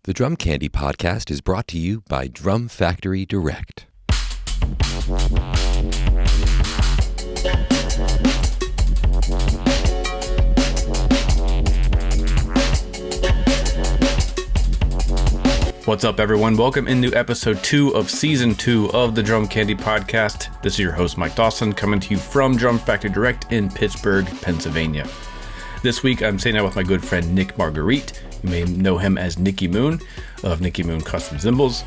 The Drum Candy Podcast is brought to you by Drum Factory Direct. What's up, everyone? Welcome into episode 2 of season 2 of the Drum Candy Podcast. This is your host, Mike Dawson, coming to you from Drum Factory Direct in Pittsburgh, Pennsylvania. This week, I'm sitting down with my good friend, Nick Margarite. You may know him as NickyMoon of NickyMoon Custom Cymbals.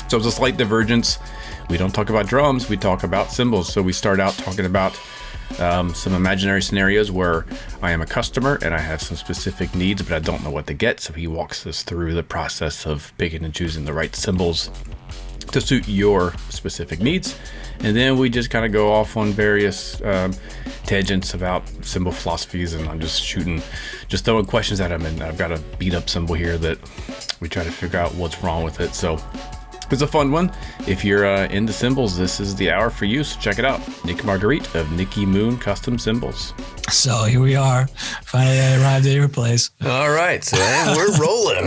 So it's a slight divergence. We don't talk about drums, we talk about cymbals. So we start out talking about some imaginary scenarios where I am a customer and I have some specific needs, but I don't know what to get. So he walks us through the process of picking and choosing the right cymbals to suit your specific needs. And then we just kind of go off on various tangents about cymbal philosophies, and I'm just throwing questions at him, and I've got a beat up cymbal here that we try to figure out what's wrong with it. So it's a fun one. If you're into cymbals, this is the hour for you, so check it out. Nick Margarite of NickyMoon Custom Cymbals. So here we are. Finally, I arrived at your place. All right, so we're rolling.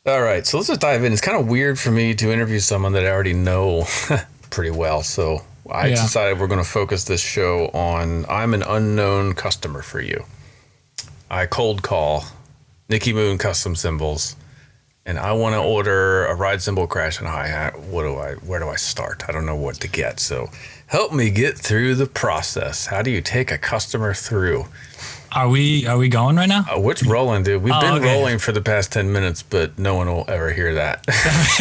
All right, so let's just dive in. It's kind of weird for me to interview someone that I already know pretty well. So I decided we're going to focus this show on I'm an unknown customer for you. I cold call NickyMoon Custom Cymbals, and I want to order a ride cymbal, crash, and hi-hat. Where do I start? I don't know what to get. So help me get through the process. How do you take a customer through? Are we going right now? It's rolling, dude. We've been rolling for the past 10 minutes, but no one will ever hear that.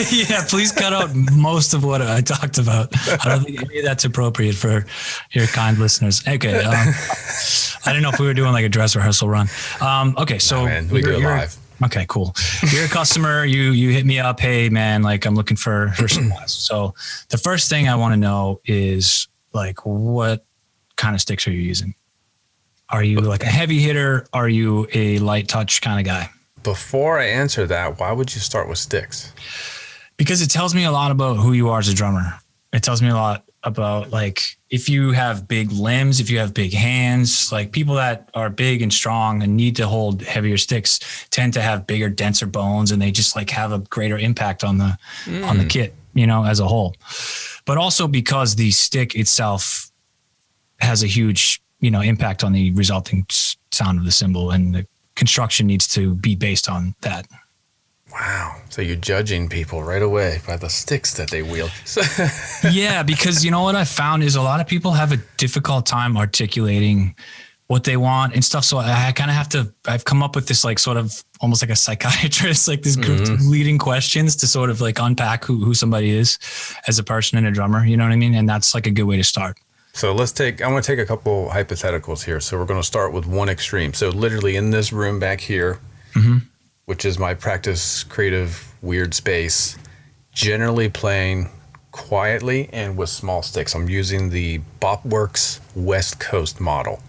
Yeah, please cut out most of what I talked about. I don't think any of that's appropriate for your kind listeners. Okay. I don't know if we were doing like a dress rehearsal run. Okay, so we do it live. Okay, cool. You're a customer. You hit me up. Hey, man, like I'm looking for supplies. So the first thing I want to know is like, what kind of sticks are you using? Are you like a heavy hitter? Are you a light touch kind of guy? Before I answer that, why would you start with sticks? Because it tells me a lot about who you are as a drummer. It tells me a lot about like if you have big limbs, if you have big hands, like people that are big and strong and need to hold heavier sticks tend to have bigger, denser bones, and they just like have a greater impact on the kit, you know, as a whole. But also because the stick itself has a huge, you know, impact on the resulting sound of the cymbal, and the construction needs to be based on that. Wow. So you're judging people right away by the sticks that they wield. Yeah, because you know what I found is a lot of people have a difficult time articulating what they want and stuff. So I kind of I've come up with this like sort of almost like a psychiatrist, like this group of leading questions to sort of like unpack who somebody is as a person and a drummer, you know what I mean? And that's like a good way to start. So I want to take a couple hypotheticals here. So we're going to start with one extreme. So literally in this room back here, which is my practice, creative, weird space, generally playing quietly and with small sticks. I'm using the Bopworks West Coast model,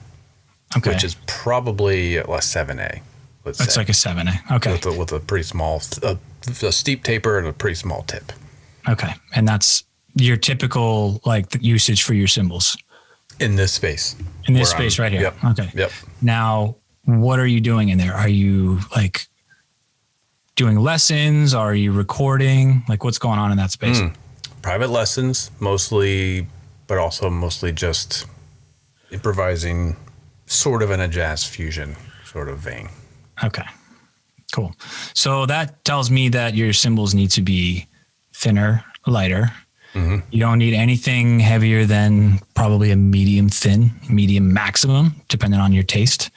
which is probably a 7A. That's like a 7A. Okay. With a pretty small, a steep taper and a pretty small tip. Okay. And that's your typical like usage for your cymbals in this space. In this space right here. Yep. Okay. Yep. Now, what are you doing in there? Are you like doing lessons? Are you recording? Like what's going on in that space? Private lessons mostly, but also mostly just improvising sort of in a jazz fusion sort of vein. Okay, cool. So that tells me that your cymbals need to be thinner, lighter. You don't need anything heavier than probably a medium thin, medium maximum, depending on your taste.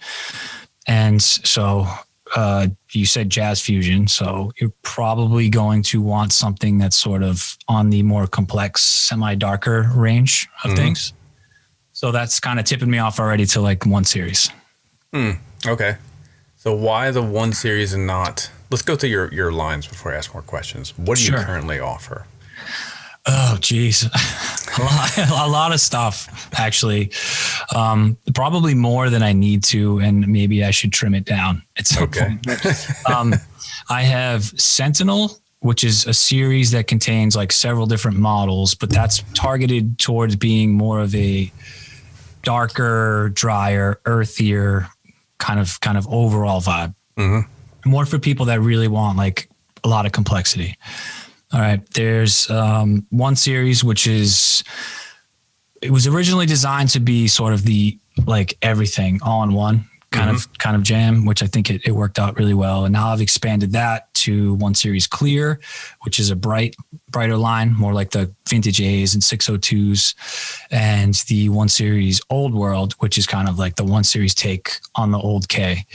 And so you said jazz fusion, so you're probably going to want something that's sort of on the more complex, semi-darker range of things. So that's kind of tipping me off already to like one series. Okay. So why the one series and not... Let's go through your lines before I ask more questions. What do you currently offer? Oh, geez. A lot of stuff, actually. Probably more than I need to, and maybe I should trim it down at some point. I have Sentinel, which is a series that contains like several different models, but that's targeted towards being more of a darker, drier, earthier kind of overall vibe. more for people that really want like a lot of complexity. All right. There's one series, which is, it was originally designed to be sort of the like everything all in one kind of jam, which I think it worked out really well. And now I've expanded that to one series Clear, which is a brighter line, more like the vintage A's and 602s, and the one series Old World, which is kind of like the one series take on the old K.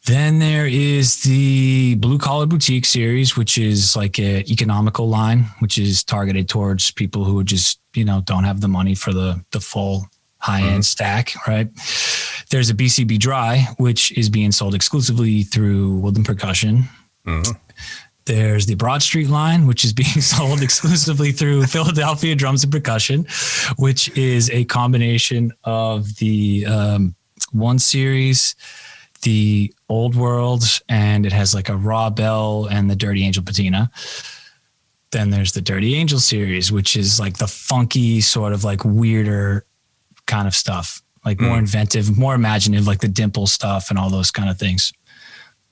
Then there is the Blue Collar Boutique series, which is like an economical line, which is targeted towards people who just, you know, don't have the money for the full high-end stack, right? There's a BCB Dry, which is being sold exclusively through Woodland Percussion. There's the Broad Street line, which is being sold exclusively through Philadelphia Drums and Percussion, which is a combination of the one series, the Old World, and it has like a Raw Bell and the Dirty Angel patina. Then there's the Dirty Angel series, which is like the funky sort of like weirder kind of stuff, like more inventive, more imaginative, like the dimple stuff and all those kind of things.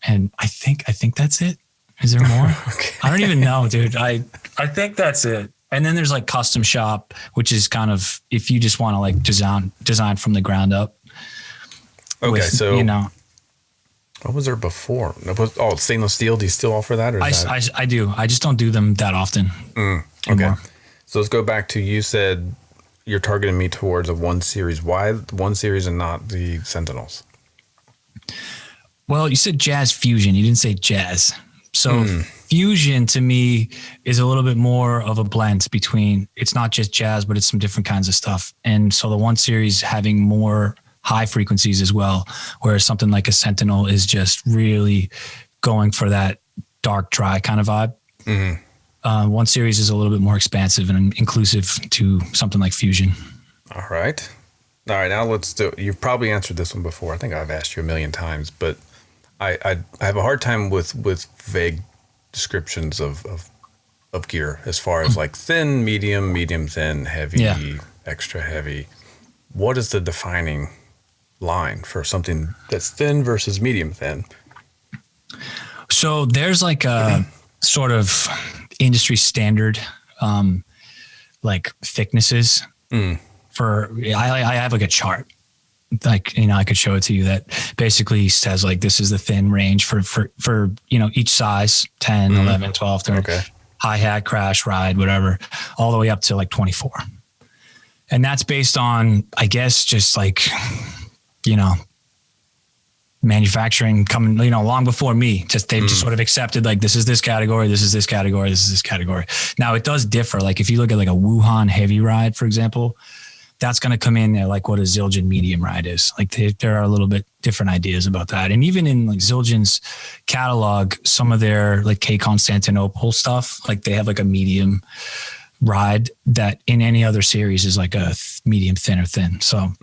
And I think that's it. Is there more? Okay. I don't even know, dude. I think that's it. And then there's like Custom Shop, which is kind of, if you just want to like design from the ground up. Okay. With, so, you know, what was there before? Stainless steel. Do you still offer that? Or I do. I just don't do them that often. Okay. Anymore. So let's go back to, you said you're targeting me towards a one series. Why one series and not the Sentinels? Well, you said jazz fusion. You didn't say jazz. So fusion to me is a little bit more of a blend between, it's not just jazz, but it's some different kinds of stuff. And so the one series having more high frequencies as well, whereas something like a Sentinel is just really going for that dark, dry kind of vibe. One series is a little bit more expansive and inclusive to something like fusion. All right. Now let's do. You've probably answered this one before. I think I've asked you a million times, but I have a hard time with vague descriptions of gear as far as like thin, medium, thin, heavy, extra heavy. What is the defining line for something that's thin versus medium thin? So there's like a sort of industry standard, like thicknesses for, I have like a chart, like, you know, I could show it to you that basically says like, this is the thin range for, you know, each size, 10, 11, 12, 13, hi-hat, crash, ride, whatever, all the way up to like 24. And that's based on, I guess, just like, you know, manufacturing coming, you know, long before me, they've just sort of accepted like, this is this category, this is this category, this is this category. Now it does differ. Like if you look at like a Wuhan heavy ride, for example, that's going to come in at like what a Zildjian medium ride is. Like there are a little bit different ideas about that. And even in like Zildjian's catalog, some of their like K Constantinople stuff, like they have like a medium ride that in any other series is like a medium thin or thin. So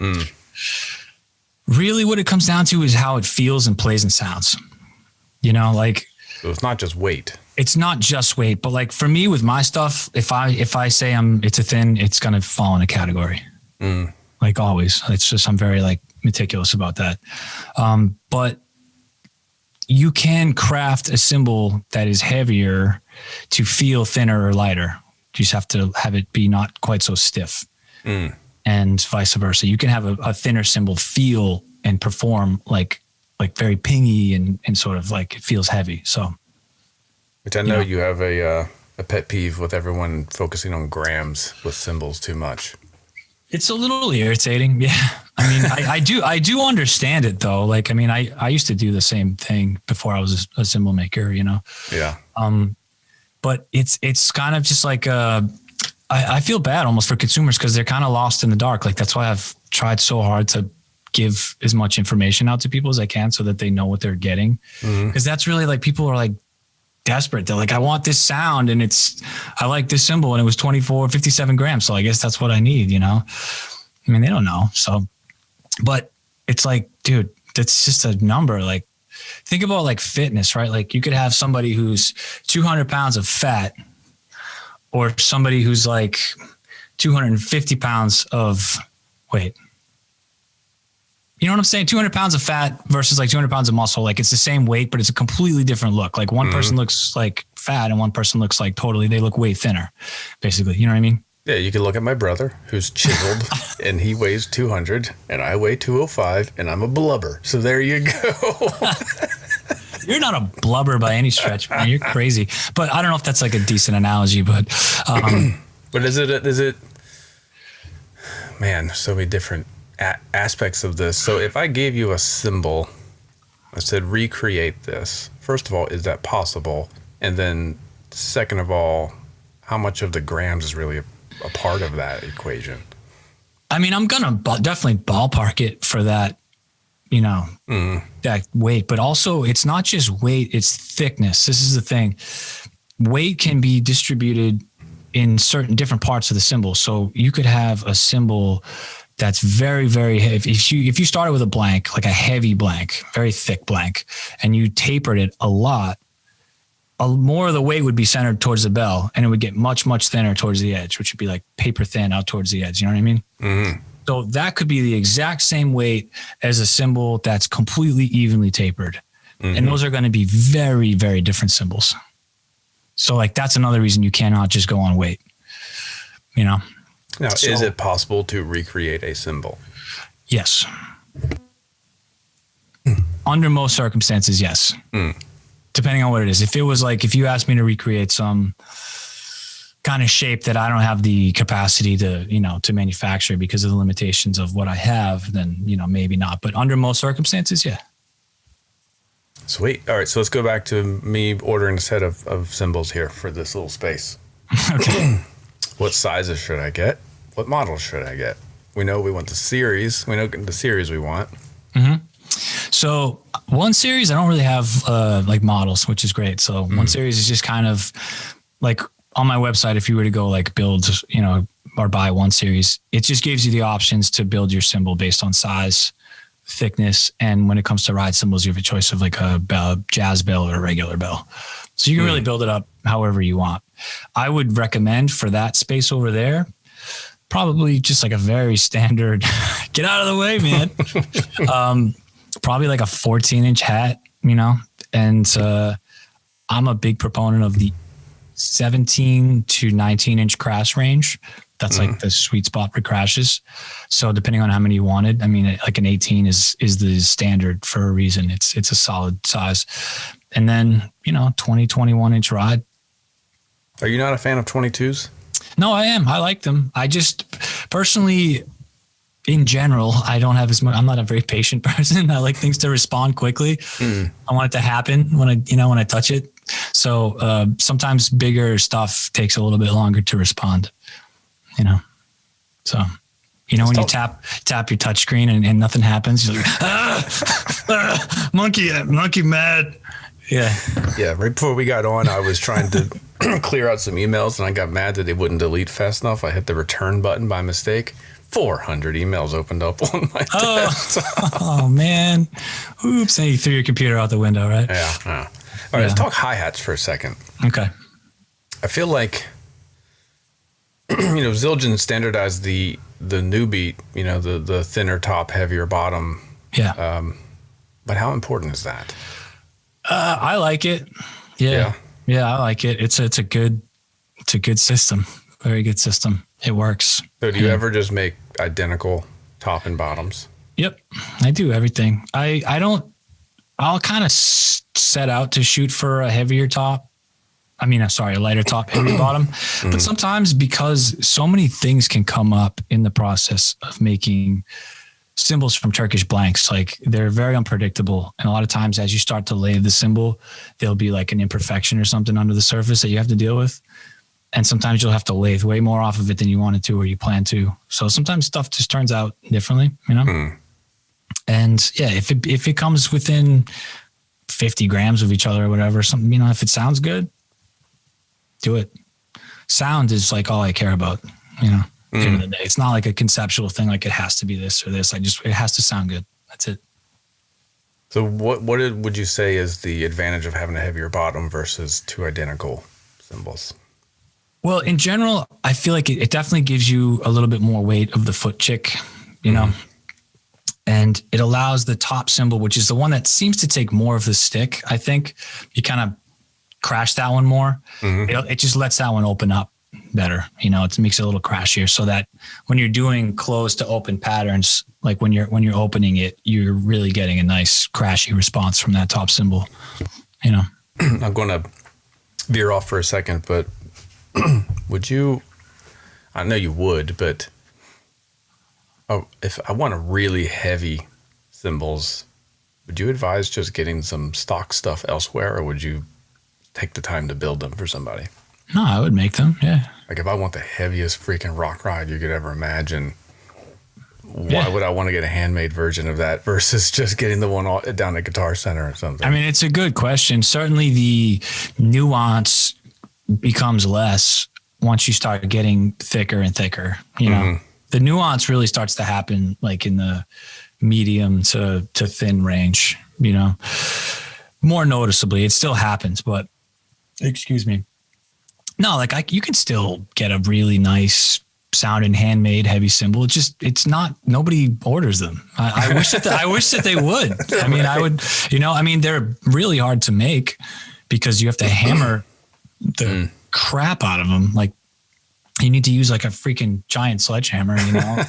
really what it comes down to is how it feels and plays and sounds, you know, like. So it's not just weight. It's not just weight, but like for me with my stuff, if I say it's a thin, it's going to fall in a category. Like always. It's just, I'm very like meticulous about that. But you can craft a cymbal that is heavier to feel thinner or lighter. You just have to have it be not quite so stiff. And vice versa. You can have a thinner cymbal feel and perform like very pingy and sort of like it feels heavy. So, which I know you have a pet peeve with everyone focusing on grams with cymbals too much. It's a little irritating. Yeah. I mean, I do understand it though. Like, I mean, I used to do the same thing before I was a cymbal maker, you know? Yeah. But it's kind of just like, I feel bad almost for consumers because they're kind of lost in the dark. Like that's why I've tried so hard to give as much information out to people as I can so that they know what they're getting. Because that's really like, people are like desperate. They're like, I want this sound and I like this cymbal and it was 57 grams. So I guess that's what I need, you know? I mean, they don't know. So, but it's like, dude, that's just a number. Like think about like fitness, right? Like you could have somebody who's 200 pounds of fat or somebody who's like 250 pounds of weight. You know what I'm saying? 200 pounds of fat versus like 200 pounds of muscle. Like it's the same weight, but it's a completely different look. Like one person looks like fat and one person looks like they look way thinner, basically. You know what I mean? Yeah, you can look at my brother who's chiseled and he weighs 200 and I weigh 205 and I'm a blubber. So there you go. You're not a blubber by any stretch, man. You're crazy. But I don't know if that's like a decent analogy, but but is it man, so many different aspects of this. So if I gave you a cymbal, I said recreate this. First of all, is that possible? And then second of all, how much of the grams is really a part of that equation? I mean, I'm gonna definitely ballpark it for that, that weight, but also it's not just weight, it's thickness. This is the thing. Weight can be distributed in certain different parts of the cymbal. So you could have a cymbal that's very, very heavy. If you started with a blank, like a heavy blank, very thick blank, and you tapered it a lot, more of the weight would be centered towards the bell, and it would get much, much thinner towards the edge, which would be like paper thin out towards the edge. You know what I mean? Mm-hmm. So that could be the exact same weight as a cymbal that's completely evenly tapered. Mm-hmm. And those are going to be very, very different cymbals. So like, that's another reason you cannot just go on weight, Now, is it possible to recreate a cymbal? Yes. Under most circumstances, yes. Depending on what it is. If you asked me to recreate some kind of shape that I don't have the capacity to manufacture because of the limitations of what I have, then, maybe not. But under most circumstances, yeah. Sweet. All right. So let's go back to me ordering a set of cymbals here for this little space. Okay. What sizes should I get? What models should I get? We know we want the series. We know the series we want. Mm-hmm. So one series, I don't really have like models, which is great. So one series is just kind of like on my website. If you were to go like build, or buy one series, it just gives you the options to build your cymbal based on size, thickness. And when it comes to ride cymbals, you have a choice of like a bell, jazz bell or a regular bell. So you can really build it up however you want. I would recommend for that space over there, probably just like a very standard, get out of the way, man. Probably like a 14-inch hat, and I'm a big proponent of the 17 to 19-inch crash range. That's like the sweet spot for crashes. So depending on how many you wanted, I mean, like an 18 is the standard for a reason. It's a solid size. And then, 20, 21-inch rod. Are you not a fan of 22s? No, I am. I like them. I just personally, in general, I don't have as much. I'm not a very patient person. I like things to respond quickly. I want it to happen when I touch it. So sometimes bigger stuff takes a little bit longer to respond. So when you tap your touch screen and nothing happens, you're like, monkey mad. Yeah. Yeah. Right before we got on, I was trying to clear out some emails and I got mad that they wouldn't delete fast enough. I hit the return button by mistake. 400 emails opened up on my desk. Oh man. Oops. And you threw your computer out the window, right? Yeah. All right. Let's talk hi-hats for a second. Okay. I feel like, Zildjian standardized the new beat, the thinner top, heavier bottom. Yeah. But how important is that? I like it. Yeah, I like it. It's a good system. Very good system. It works. So do you ever just make identical top and bottoms? Yep. I do everything. I'll kind of set out to shoot for a heavier top. a lighter top, heavier bottom. But sometimes, because so many things can come up in the process of making cymbals from Turkish blanks, like they're very unpredictable. And a lot of times as you start to lay the cymbal, there'll be like an imperfection or something under the surface that you have to deal with. And sometimes you'll have to lathe way more off of it than you wanted to or you plan to. So sometimes stuff just turns out differently, And yeah, if it comes within 50 grams of each other or whatever, something, if it sounds good, do it. Sound is like all I care about, at the end of the day. It's not like a conceptual thing, like it has to be this or this. It has to sound good. That's it. So what would you say is the advantage of having a heavier bottom versus two identical cymbals? Well, in general, I feel like it definitely gives you a little bit more weight of the foot chick, and it allows the top cymbal, which is the one that seems to take more of the stick. I think you kind of crash that one more. It just lets that one open up better. You know, it makes it a little crashier so that when you're doing close to open patterns, like when you're opening it, you're really getting a nice crashy response from that top cymbal, you know. I'm going to veer off for a second, but would you, I know you would, but if I want a really heavy cymbals, would you advise just getting some stock stuff elsewhere, or would you take the time to build them for somebody? No, I would make them. Yeah. Like if I want the heaviest freaking rock ride you could ever imagine, why would I want to get a handmade version of that versus just getting the one down at Guitar Center or something? I mean, it's a good question. Certainly the nuance becomes less once you start getting thicker and thicker, you know. The nuance really starts to happen like in the medium to thin range, you know, more noticeably. It still happens, but excuse me. No, like you can still get a really nice sounding handmade heavy cymbal. It's not, nobody orders them. I wish that they would. I mean, I would, you know, I mean, they're really hard to make because you have to hammer the crap out of them. Like you need to use like a freaking giant sledgehammer, you know.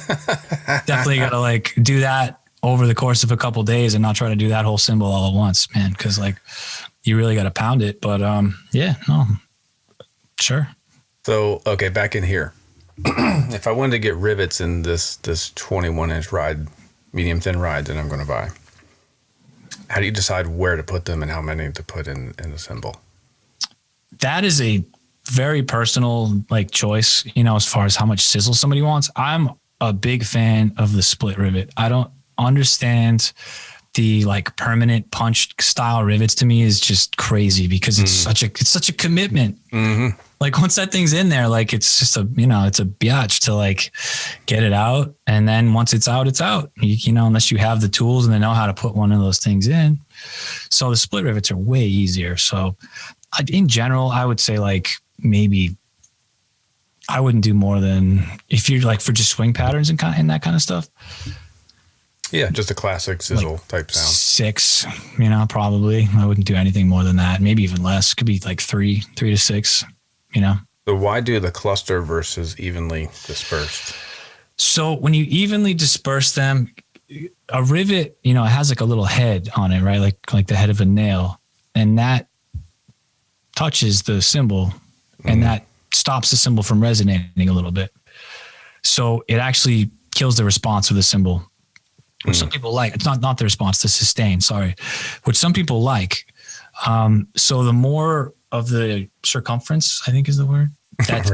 Definitely got to like do that over the course of a couple of days and not try to do that whole cymbal all at once, man. Cause like you really got to pound it. But yeah, no, sure. So, okay, back in here. If I wanted to get rivets in this 21-inch ride, medium thin ride that I'm going to buy, how do you decide where to put them and how many to put in the cymbal? That is a very personal like choice, you know, as far as how much sizzle somebody wants. I'm a big fan of the split rivet. I don't understand the like permanent punch style rivets. To me is just crazy because it's such a commitment. Like once that thing's in there, like it's just it's a biatch to like get it out. And then once it's out, it's out, you know, unless you have the tools and they know how to put one of those things in. So the split rivets are way easier. So in general, I would say like maybe I wouldn't do more than, if you're like for just swing patterns and that kind of stuff. Yeah, just a classic sizzle like type sound. 6, you know, probably. I wouldn't do anything more than that. Maybe even less. Could be like 3 to 6, you know. So why do the cluster versus evenly dispersed? So when you evenly disperse them, a rivet, you know, it has like a little head on it, right? Like the head of a nail. And that touches the cymbal and that stops the cymbal from resonating a little bit. So it actually kills the response of the cymbal, which some people like. It's not the response, the sustain, sorry, which some people like. So the more of the circumference, I think is the word. That's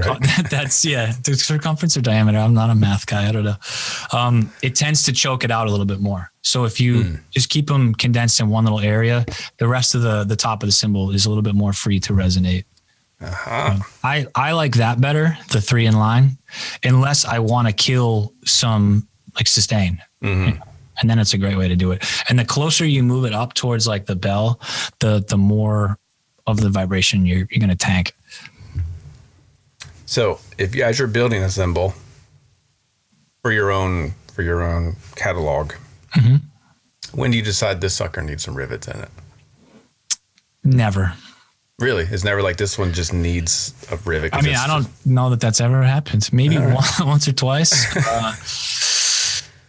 the circumference or diameter. I'm not a math guy. I don't know. It tends to choke it out a little bit more. So if you just keep them condensed in one little area, the rest of the top of the cymbal is a little bit more free to resonate. I like that better, the 3 in line, unless I want to kill some like sustain. You know? And then it's a great way to do it. And the closer you move it up towards like the bell, the more of the vibration you're going to tank. So if you, as you're building a cymbal for your own catalog, when do you decide this sucker needs some rivets in it? Never. Really? It's never like this one just needs a rivet? I mean, I don't know that that's ever happened. Maybe once or twice.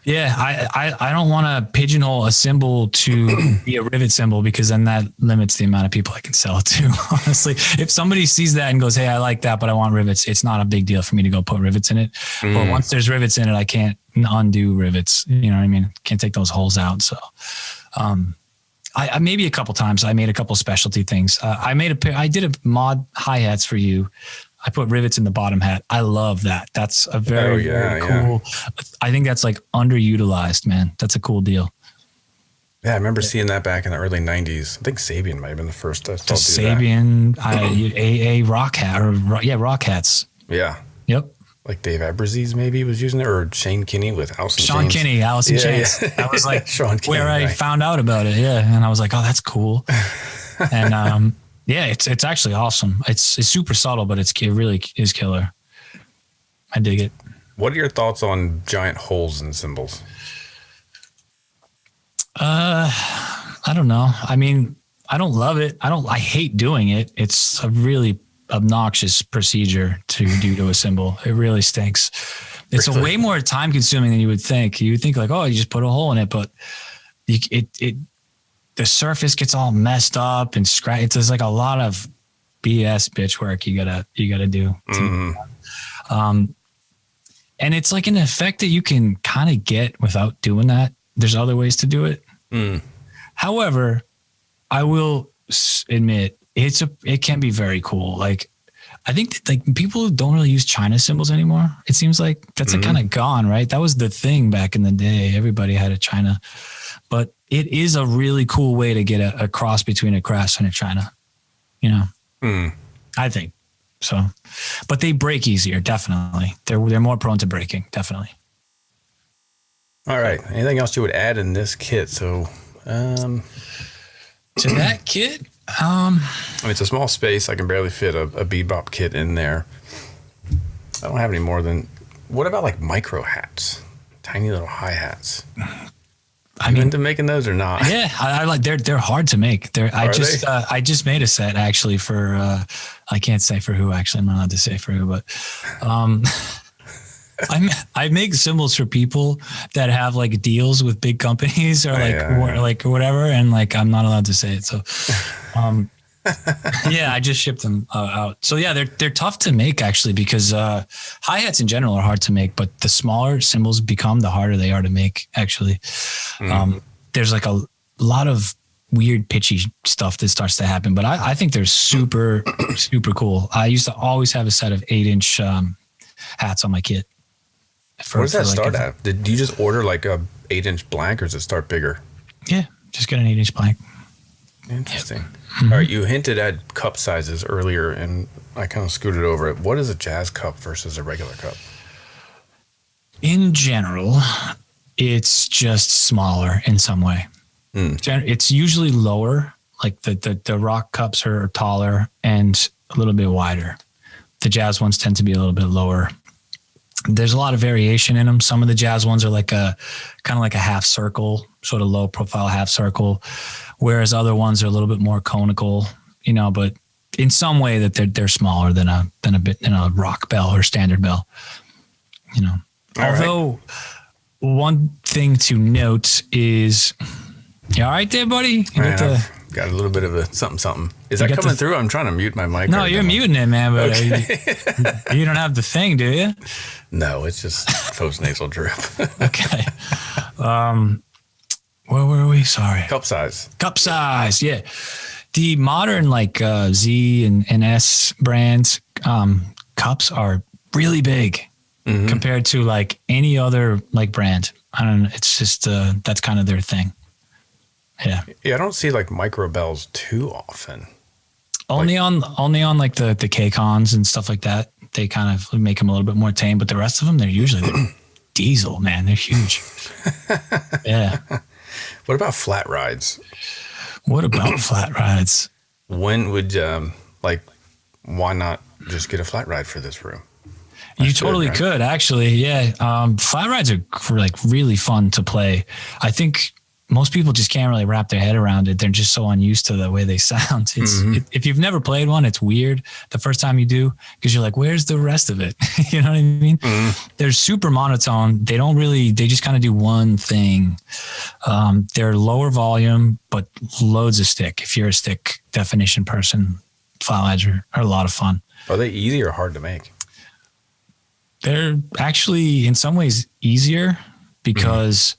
Yeah, I don't want to pigeonhole a cymbal to be a rivet cymbal because then that limits the amount of people I can sell it to. Honestly, if somebody sees that and goes, "Hey, I like that, but I want rivets," it's not a big deal for me to go put rivets in it. But once there's rivets in it, I can't undo rivets. You know what I mean? Can't take those holes out. So, I maybe a couple times I made a couple specialty things. I did a mod hi-hats for you. I put rivets in the bottom hat. I love that. That's a very cool. I think that's like underutilized, man. That's a cool deal. Yeah, I remember seeing that back in the early 90s. I think Sabian might have been the first to do Sabian, AA rock hat, rock hats. Yeah. Yep. Like Dave Abraziz maybe was using it, or Shane Kinney with Alice in Chains. Sean Kinney, Alice in Chains. Yeah. That was like where I found out about it. Yeah. And I was like, oh, that's cool. And yeah, it's actually awesome. It's super subtle, but it really is killer. I dig it. What are your thoughts on giant holes in cymbals? I don't know. I mean, I don't love it. I hate doing it. It's a really obnoxious procedure to do to a cymbal. It really stinks. It's a way more time consuming than you would think. You would think like, oh, you just put a hole in it, but the surface gets all messed up and scratch. There's like a lot of BS bitch work you gotta do. And it's like an effect that you can kind of get without doing that. There's other ways to do it. However, I will admit it can be very cool. Like, I think that, like, people don't really use China cymbals anymore. It seems like that's kind of gone, right? That was the thing back in the day. Everybody had a China, but it is a really cool way to get a cross between a Crass and a China, you know, I think so, but they break easier. Definitely. They're more prone to breaking. Definitely. All right. Anything else you would add in this kit? So, to that kit, I mean, it's a small space. I can barely fit a bebop kit in there. I don't have any more than. What about like micro hats, tiny little hi hats? I mean, into making those or not? Yeah, I like. They're hard to make. I just made a set actually for. I can't say for who actually. I'm not allowed to say for who, but. I make cymbals for people that have like deals with big companies or like whatever, and like I'm not allowed to say it. So, yeah, I just shipped them out. So yeah, they're tough to make actually because hi-hats in general are hard to make, but the smaller cymbals become the harder they are to make actually. There's like a lot of weird pitchy stuff that starts to happen, but I think they're super cool. I used to always have a set of 8-inch hats on my kit. What does that start at? Did you just order like a 8-inch blank, or does it start bigger? Yeah, just get an 8-inch blank. Interesting. All right, you hinted at cup sizes earlier, and I kind of scooted over it. What is a jazz cup versus a regular cup? In general, it's just smaller in some way. It's usually lower, like the rock cups are taller and a little bit wider. The jazz ones tend to be a little bit lower. There's a lot of variation in them. Some of the jazz ones are like a kind of like a half circle, sort of low profile half circle, whereas other ones are a little bit more conical, you know, but in some way that they're smaller than a rock bell or standard bell, you know. Although one thing to note is, you all right there, buddy? Got a little bit of a something. Is that coming through? I'm trying to mute my mic. No, you're muting it, man. But you don't have the thing, do you? No, it's just post-nasal drip. Okay. Where were we? Sorry. Cup size. Yeah. The modern like Z and S brands cups are really big compared to like any other like brand. I don't know. It's just that's kind of their thing. Yeah. I don't see like micro bells too often. Only on like the K-Cons and stuff like that. They kind of make them a little bit more tame, but the rest of them, they're usually diesel, man. They're huge. Yeah. What about flat rides? When would why not just get a flat ride for this room? You totally could actually. Yeah. Flat rides are like really fun to play. I think most people just can't really wrap their head around it. They're just so unused to the way they sound. If you've never played one, it's weird the first time you do, because you're like, where's the rest of it? You know what I mean? They're super monotone. They just kind of do one thing. They're lower volume, but loads of stick. If you're a stick definition person, flat rides are a lot of fun. Are they easy or hard to make? They're actually in some ways easier because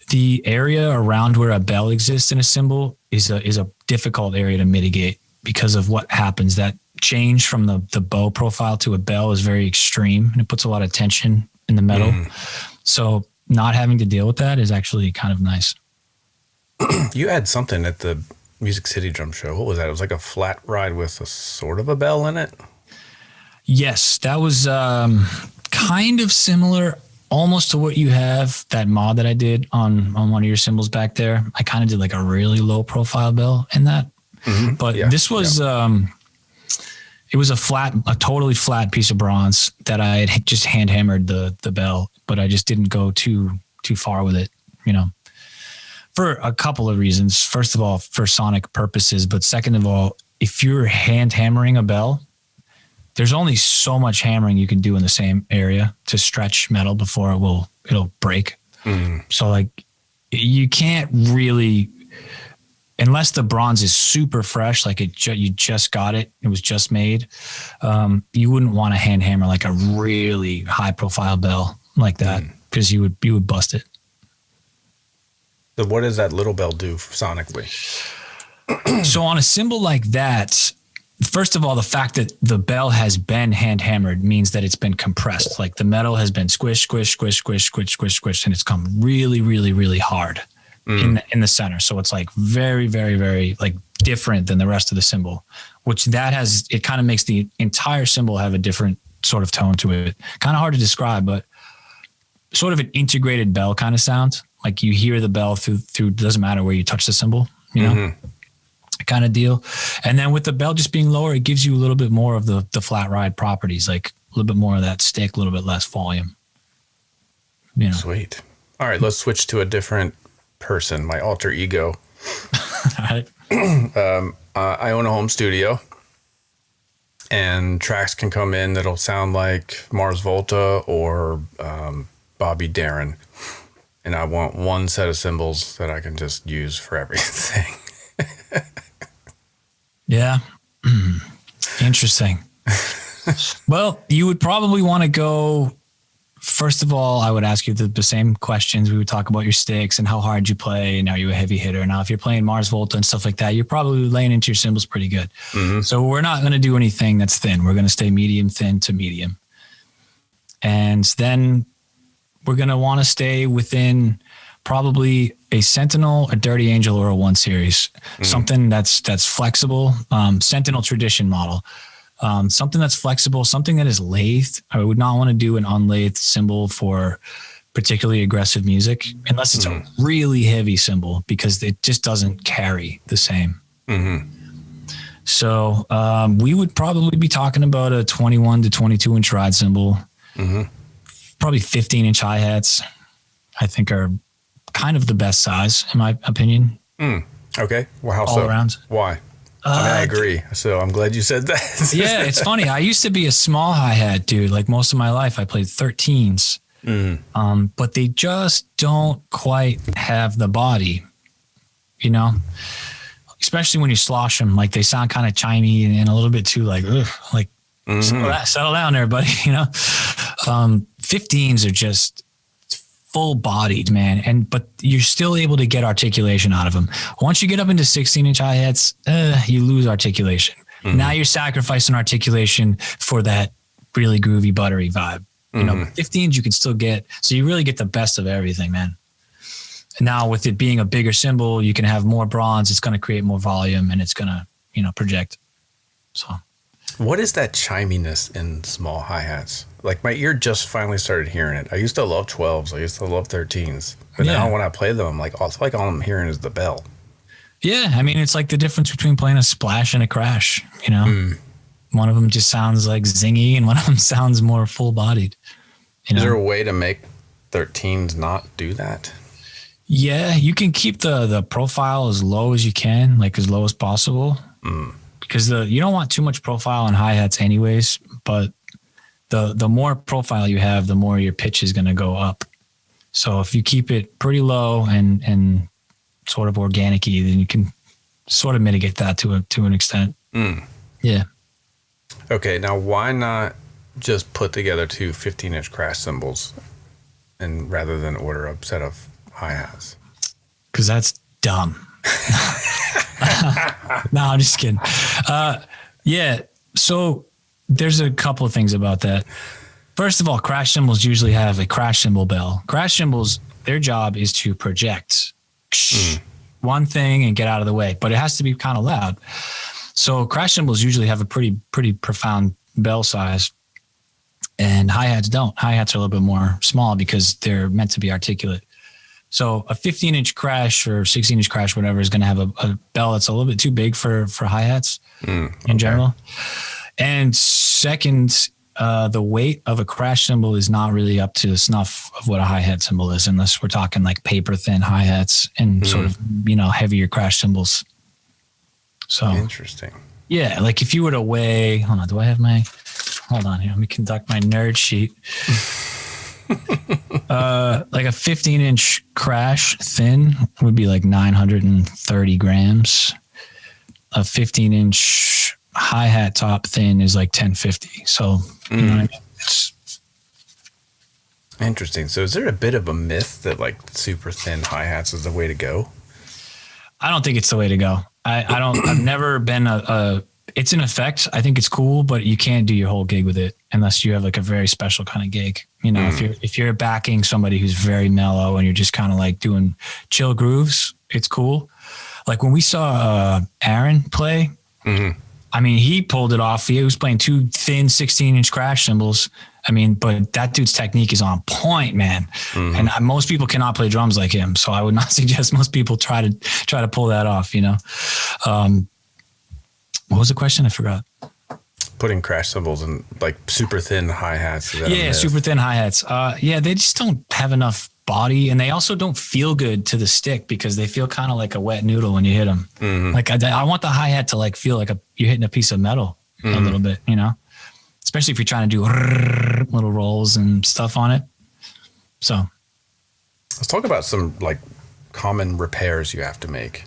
the area around where a bell exists in a cymbal is a difficult area to mitigate because of what happens. That change from the bow profile to a bell is very extreme, and it puts a lot of tension in the metal. So not having to deal with that is actually kind of nice. You had something at the Music City Drum Show. What was that? It was like a flat ride with a sort of a bell in it? Yes, that was kind of similar almost to what you have, that mod that I did on one of your cymbals back there. I kind of did like a really low profile bell in that. But this was, it was a totally flat piece of bronze that I had just hand hammered the bell, but I just didn't go too far with it, you know. for a couple of reasons. First of all, for sonic purposes, but second of all, if you're hand hammering a bell, there's only so much hammering you can do in the same area to stretch metal before it'll break. So like you can't really, unless the bronze is super fresh, like you just got it, it was just made. You wouldn't want to hand hammer like a really high profile bell like that because you would bust it. So what does that little bell do sonically? So on a cymbal like that, first of all, the fact that the bell has been hand hammered means that it's been compressed. Like the metal has been squished, and it's come really, really, really hard in the center. So it's like very, very, very like different than the rest of the cymbal, which it kind of makes the entire cymbal have a different sort of tone to it. Kind of hard to describe, but sort of an integrated bell kind of sound. Like you hear the bell through doesn't matter where you touch the cymbal, you know, kind of deal. And then with the bell just being lower, it gives you a little bit more of the flat ride properties, like a little bit more of that stick, a little bit less volume. You know. Sweet. All right, let's switch to a different person, my alter ego. All right. I own a home studio, and tracks can come in that'll sound like Mars Volta or Bobby Darin. And I want one set of cymbals that I can just use for everything. Yeah. Interesting. Well, you would probably want to go, first of all, I would ask you the same questions. We would talk about your sticks and how hard you play. And are you a heavy hitter? Now, if you're playing Mars Volta and stuff like that, you're probably laying into your cymbals pretty good. So we're not going to do anything that's thin. We're going to stay medium, thin to medium. And then we're going to want to stay within probably a Sentinel, a Dirty Angel, or a 1 Series, something that's flexible. Sentinel tradition model, something that's flexible, something that is lathed. I would not want to do an unlathed cymbal for particularly aggressive music unless it's a really heavy cymbal, because it just doesn't carry the same. So we would probably be talking about a 21 to 22 inch ride cymbal. Probably 15-inch hi-hats, I think, are kind of the best size, in my opinion. Okay. Well, how all so? around. Why? I agree. So I'm glad you said that. Yeah, it's funny. I used to be a small hi-hat dude. Like most of my life, I played 13s. But they just don't quite have the body, you know? Especially when you slosh them. Like they sound kind of chimey and a little bit too like, ugh, like, settle down there, buddy. You know, 15s are just full bodied, man. But you're still able to get articulation out of them. Once you get up into 16-inch hi-hats, you lose articulation. Now you're sacrificing articulation for that really groovy, buttery vibe. You know, 15s you can still get. So you really get the best of everything, man. And now with it being a bigger cymbal, you can have more bronze. It's going to create more volume, and it's going to, you know, project. So. What is that chiminess in small hi-hats? Like my ear just finally started hearing it. I used to love 12s. I used to love 13s. But now when I play them, I'm like, all I'm hearing is the bell. Yeah. I mean, it's like the difference between playing a splash and a crash, you know? One of them just sounds like zingy and one of them sounds more full bodied. Is there a way to make 13s not do that? Yeah. You can keep the profile as low as you can, like as low as possible. Because you don't want too much profile on hi-hats anyways, but the more profile you have, the more your pitch is going to go up. So if you keep it pretty low and sort of organic-y, then you can sort of mitigate that to an extent. Yeah. Okay, now why not just put together 2 15-inch crash cymbals and rather than order a set of hi-hats? Because that's dumb. No, I'm just kidding. Yeah. So there's a couple of things about that. First of all, crash cymbals usually have a crash cymbal bell. Crash cymbals, their job is to project one thing and get out of the way, but it has to be kind of loud. So crash cymbals usually have a pretty profound bell size, and hi-hats don't. Hi-hats are a little bit more small because they're meant to be articulate. So a 15-inch crash or 16-inch crash, whatever, is going to have a bell that's a little bit too big for hi-hats in general. And second, the weight of a crash cymbal is not really up to the snuff of what a hi-hat cymbal is, unless we're talking like paper thin hi-hats and sort of, heavier crash cymbals. So interesting. Yeah. Like if you were to weigh, hold on here. Let me conduct my nerd sheet. Like a 15-inch crash thin would be like 930 grams. A 15-inch hi-hat top thin is like 1050. So, you know what I mean? It's interesting. So is there a bit of a myth that like super thin hi-hats is the way to go? I don't think it's the way to go. I've never been it's an effect. I think it's cool, but you can't do your whole gig with it unless you have like a very special kind of gig. If you're backing somebody who's very mellow and you're just kind of like doing chill grooves, it's cool. Like when we saw Aaron play, I mean, he pulled it off. He was playing two thin 16-inch crash cymbals. I mean, but that dude's technique is on point, man. And most people cannot play drums like him. So I would not suggest most people try to pull that off, What was the question? I forgot. Putting crash cymbals in like super thin hi-hats. Yeah, super thin hi-hats. They just don't have enough body, and they also don't feel good to the stick because they feel kind of like a wet noodle when you hit them. Like I want the hi-hat to like feel like you're hitting a piece of metal a little bit, especially if you're trying to do little rolls and stuff on it. So let's talk about some like common repairs you have to make.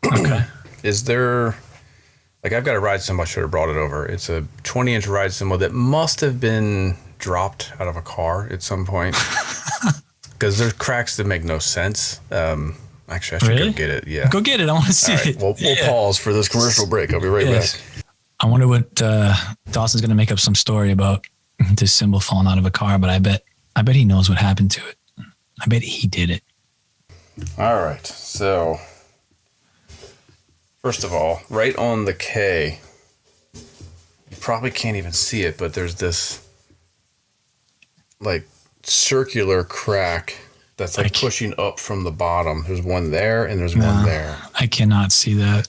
Okay. Is there, like, I've got a ride cymbal, I should have brought it over. It's a 20-inch ride cymbal that must have been dropped out of a car at some point. Because there's cracks that make no sense. Actually, I should go get it. Yeah. Go get it. I want to see it. We'll pause for this commercial break. I'll be right back. I wonder what Dawson's going to make up some story about this cymbal falling out of a car, but I bet he knows what happened to it. I bet he did it. All right. So, first of all, right on the K, you probably can't even see it, but there's this like circular crack that's like pushing up from the bottom. There's one there and there's one there. I cannot see that.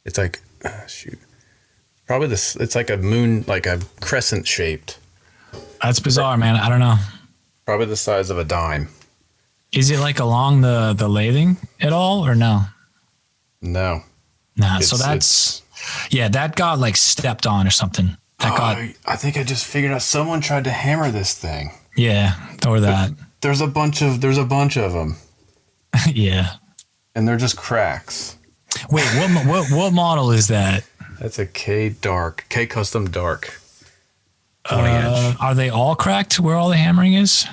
It's like, probably this, it's like a moon, like a crescent shaped. That's bizarre, man. I don't know. Probably the size of a dime. Is it like along the lathing at all or no? No. Nah, so that got like stepped on or something. I think I just figured out someone tried to hammer this thing. Yeah, or that. But there's a bunch of them. Yeah. And they're just cracks. Wait, what model is that? That's a K Custom Dark. 20-inch. Are they all cracked where all the hammering is?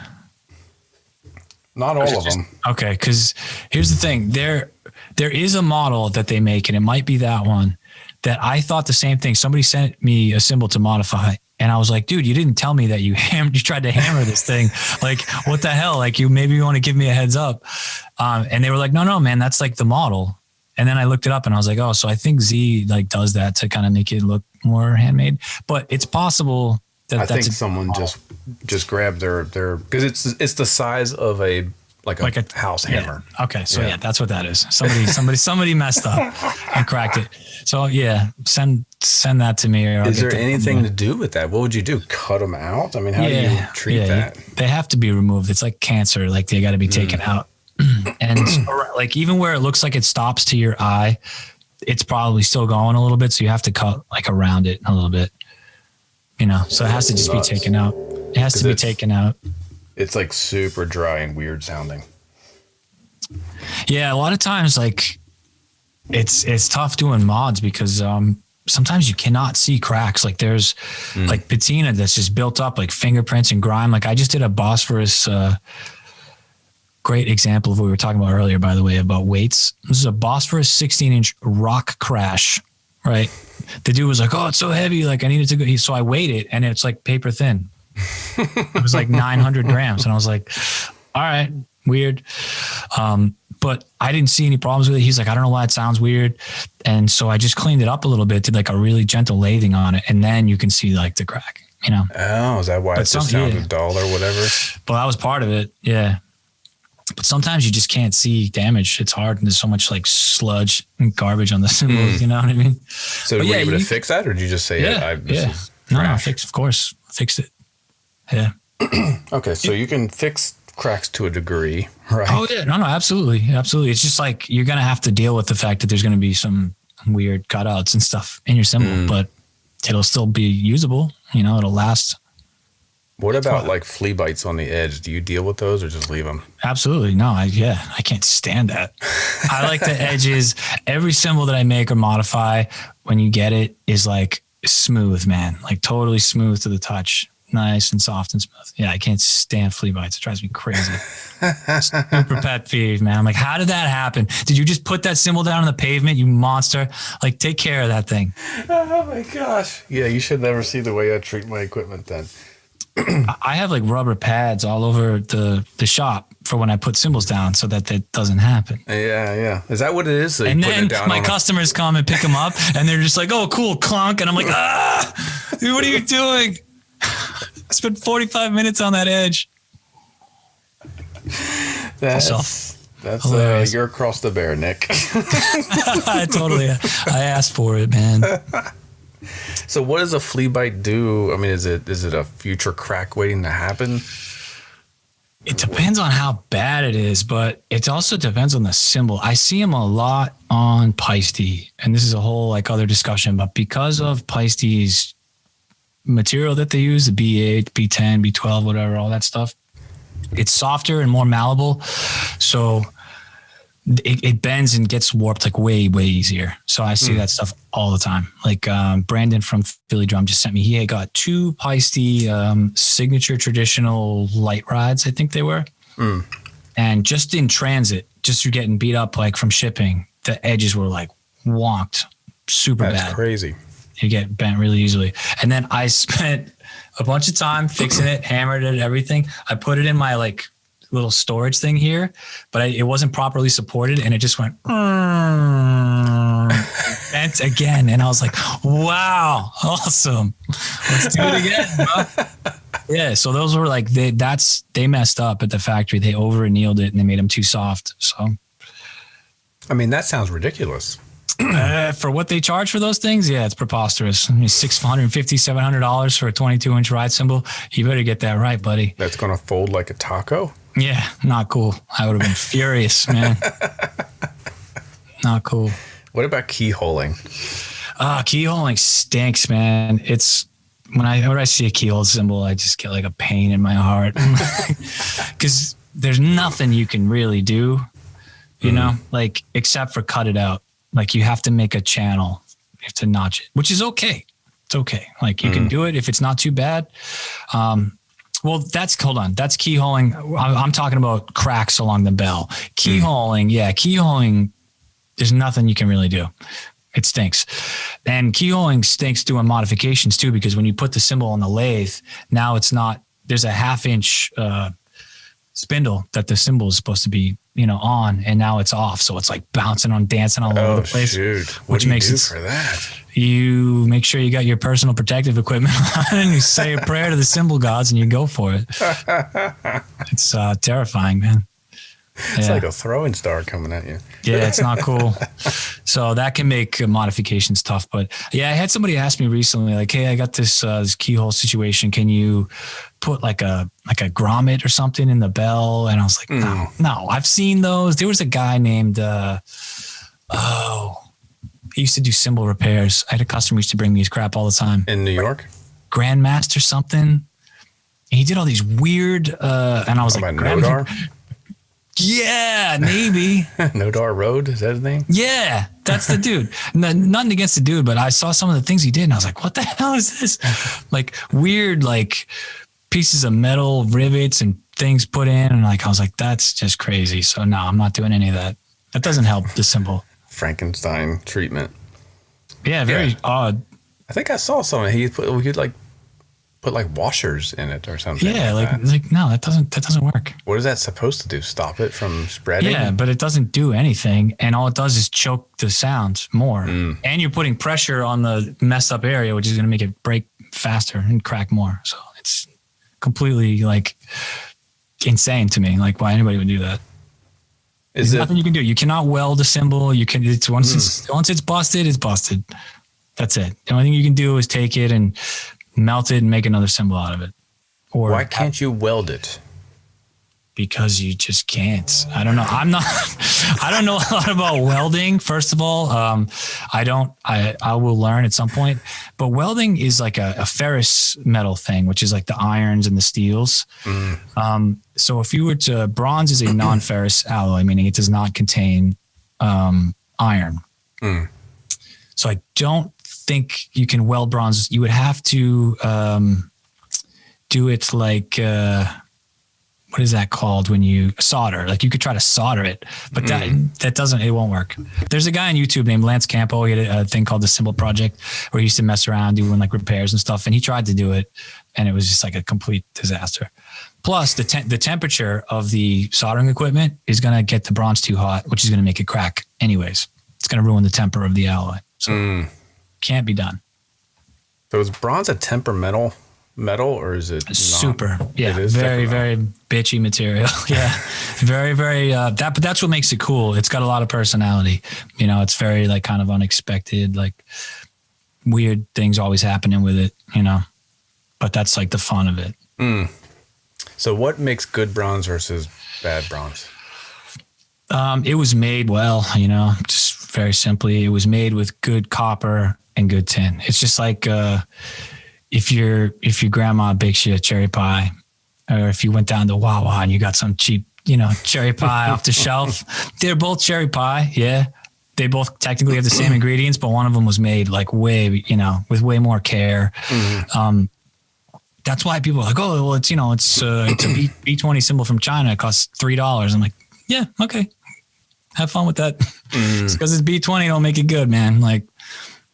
Not all of them. Okay, because here's the thing. There is a model that they make, and it might be that one, that I thought the same thing. Somebody sent me a cymbal to modify, and I was like, dude, you didn't tell me that you tried to hammer this thing. Like, what the hell? Like, maybe you want to give me a heads up. And they were like, no, man, that's like the model. And then I looked it up and I was like, oh, so I think Z like does that to kind of make it look more handmade. But it's possible that I think someone just grabbed their because it's the size of a house hammer. Yeah. Okay, so that's what that is. Somebody messed up and cracked it. So yeah, send that to me. Or is there anything to do with that? What would you do? Cut them out? I mean, how do you treat that? They have to be removed. It's like cancer. Like they got to be taken out. And like even where it looks like it stops to your eye, it's probably still going a little bit. So you have to cut like around it a little bit. So it has to just be taken out. It has to be taken out. It's like super dry and weird sounding. Yeah, a lot of times like it's tough doing mods because sometimes you cannot see cracks. Like there's like patina that's just built up like fingerprints and grime. Like I just did a Bosphorous great example of what we were talking about earlier, by the way, about weights. This is a Bosphorous 16-inch rock crash, right? The dude was like, oh, it's so heavy. Like I needed to go. So I weighed it and it's like paper thin. It was like 900 grams. And I was like, all right, weird. But I didn't see any problems with it. He's like, I don't know why it sounds weird. And so I just cleaned it up a little bit, did like a really gentle lathing on it. And then you can see like the crack, Oh, is that why it just sounded dull or whatever? Well, that was part of it. Yeah. But sometimes you just can't see damage. It's hard, and there's so much like sludge and garbage on the cymbals. You know what I mean? So were you able to fix that, or did you just say, No, of course, fixed it. Yeah. Okay, so you can fix cracks to a degree, right? Oh yeah, no, absolutely. It's just like you're gonna have to deal with the fact that there's gonna be some weird cutouts and stuff in your cymbal, but it'll still be usable. You know, it'll last. What about like flea bites on the edge? Do you deal with those or just leave them? Absolutely. No, I can't stand that. I like the edges. Every cymbal that I make or modify, when you get it, is like smooth, man. Like totally smooth to the touch. Nice and soft and smooth. Yeah, I can't stand flea bites. It drives me crazy. Super pet peeve, man. I'm like, how did that happen? Did you just put that cymbal down on the pavement, you monster? Like, take care of that thing. Oh my gosh. Yeah, you should never see the way I treat my equipment then. I have like rubber pads all over the shop for when I put cymbals down so that doesn't happen. Yeah. Is that what it is? So and then my customers come and pick them up and they're just like, oh, cool, clunk. And I'm like, dude, what are you doing? I spent 45 minutes on that edge. That's you're across the bear, Nick. Totally. I asked for it, man. So what does a flea bite do? I mean, is it a future crack waiting to happen? It depends on how bad it is, but it also depends on the cymbal. I see them a lot on Paiste, and this is a whole like other discussion, but because of Paiste's material that they use, the B8, B10, B12, whatever, all that stuff, it's softer and more malleable. So it bends and gets warped like way, way easier. So I see that stuff all the time. Like Brandon from Philly Drum just sent me, he had got 2 Paiste signature traditional light rides, I think they were. And just in transit, just through getting beat up like from shipping, the edges were like wonked super bad. That's crazy. You get bent really easily. And then I spent a bunch of time fixing it, hammered it, everything. I put it in my like little storage thing here, but it wasn't properly supported, and it just went bent again. And I was like, wow, awesome. Let's do it again, bro. Yeah, so those were like, they messed up at the factory. They over annealed it and they made them too soft. So, I mean, that sounds ridiculous. For what they charge for those things, yeah, it's preposterous. I mean, $650, $700 for a 22-inch ride cymbal. You better get that right, buddy. That's gonna fold like a taco. Yeah, not cool. I would have been furious, man. Not cool. What about keyholing? Keyholing stinks, man. It's when I see a keyhole cymbal, I just get like a pain in my heart because there's nothing you can really do, you know, like except for cut it out. Like you have to make a channel, you have to notch it, which is okay. It's okay. Like you can do it if it's not too bad. Well, that's keyholing. I'm talking about cracks along the bell. Keyholing, there's nothing you can really do. It stinks. And keyholing stinks doing modifications too, because when you put the cymbal on the lathe, now there's a 1/2 inch spindle that the cymbal is supposed to be, on, and now it's off. So it's like bouncing on, dancing all over the place. Shoot. What do you do for that? You make sure you got your personal protective equipment on and you say a prayer to the cymbal gods and you go for it. It's terrifying, man. It's like a throwing star coming at you. Yeah, it's not cool. So that can make modifications tough. But yeah, I had somebody ask me recently, like, hey, I got this keyhole situation. Can you put like a grommet or something in the bell? And I was like, no, I've seen those. There was a guy named, he used to do cymbal repairs. I had a customer who used to bring me his crap all the time. In New York? Grandmaster something. And he did all these weird, and I was like, Nodar? Yeah, maybe. Nodar Road, is that his name? Yeah, that's the dude. Nothing against the dude, but I saw some of the things he did and I was like, what the hell is this? Like weird, like pieces of metal, rivets and things put in. And like, I was like, that's just crazy. So no, I'm not doing any of that. That doesn't help the cymbal. Frankenstein treatment. Yeah, very odd. I think I saw something. We could put like washers in it or something. Yeah, like no, that doesn't work. What is that supposed to do? Stop it from spreading? Yeah, but it doesn't do anything, and all it does is choke the sound more. And you're putting pressure on the messed up area, which is going to make it break faster and crack more. So it's completely like insane to me. Like why anybody would do that. There's nothing you can do. You cannot weld a cymbal. You can. Once it's busted, it's busted. That's it. The only thing you can do is take it and melt it and make another cymbal out of it. Or why can't you weld it? Because you just can't. I don't know. I don't know a lot about welding. First of all, I will learn at some point, but welding is like a ferrous metal thing, which is like the irons and the steels. So if you were to, bronze is a non-ferrous alloy, meaning it does not contain iron. So I don't think you can weld bronze. You would have to do it like, what is that called when you solder? Like you could try to solder it, but that doesn't, it won't work. There's a guy on YouTube named Lance Campo. He had a thing called the Cymbal Project where he used to mess around doing like repairs and stuff. And he tried to do it and it was just like a complete disaster. Plus the temperature of the soldering equipment is going to get the bronze too hot, which is going to make it crack anyways. It's going to ruin the temper of the alloy. So can't be done. So is bronze a temperamental metal or is it super? Yeah, very, very bitchy material. Yeah, very, very. But that's what makes it cool. It's got a lot of personality. You know, it's very like kind of unexpected, like weird things always happening with it. You know, but that's like the fun of it. So, what makes good bronze versus bad bronze? It was made well. You know, just very simply, it was made with good copper and good tin. It's just like. If your grandma bakes you a cherry pie, or if you went down to Wawa and you got some cheap, cherry pie off the shelf, they're both cherry pie. Yeah. They both technically have the same ingredients, but one of them was made like way, with way more care. That's why people are like, oh, well, it's a B20 cymbal from China. It costs $3. I'm like, yeah, okay. Have fun with that. It's because it's B20 don't make it good, man. Like,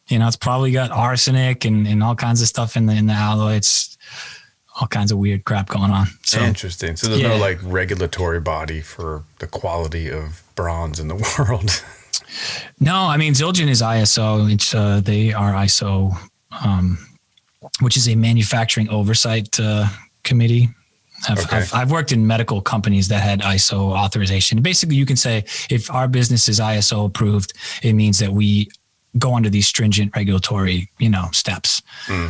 it's probably got arsenic and all kinds of stuff in the alloy. It's all kinds of weird crap going on. So interesting. So there's no like regulatory body for the quality of bronze in the world. No, I mean Zildjian is ISO. It's they are ISO, which is a manufacturing oversight committee. I've worked in medical companies that had ISO authorization. Basically, you can say if our business is ISO approved, it means that we go under these stringent regulatory, steps.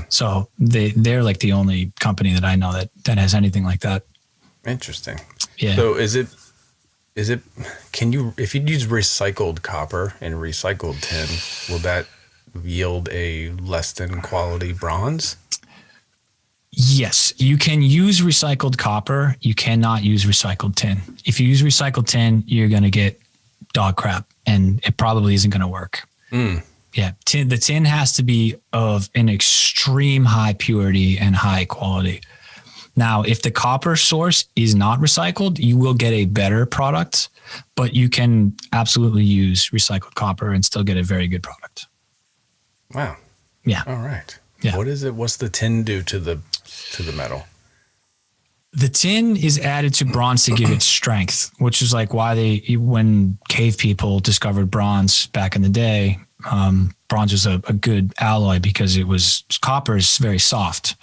So they're like the only company that I know that has anything like that. Interesting. Yeah. So if you use recycled copper and recycled tin, will that yield a less than quality bronze? Yes, you can use recycled copper. You cannot use recycled tin. If you use recycled tin, you're going to get dog crap and it probably isn't going to work. Yeah, the tin has to be of an extreme high purity and high quality. Now, if the copper source is not recycled, you will get a better product, but you can absolutely use recycled copper and still get a very good product. Wow. Yeah. All right. Yeah. What is it? What's the tin do to the metal? The tin is added to bronze to give it strength, which is like why when cave people discovered bronze back in the day, bronze was a good alloy because copper is very soft,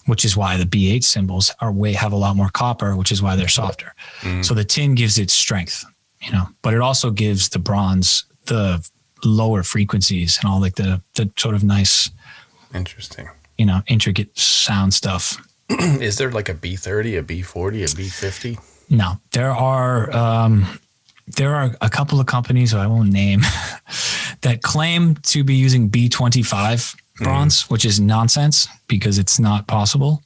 which is why the B8 cymbals have a lot more copper, which is why they're softer. So the tin gives it strength, but it also gives the bronze the lower frequencies and all like the sort of nice, interesting, intricate sound stuff. Is there like a B30, a B40, a B50? No, there are a couple of companies who I won't name that claim to be using B25 bronze, which is nonsense because it's not possible.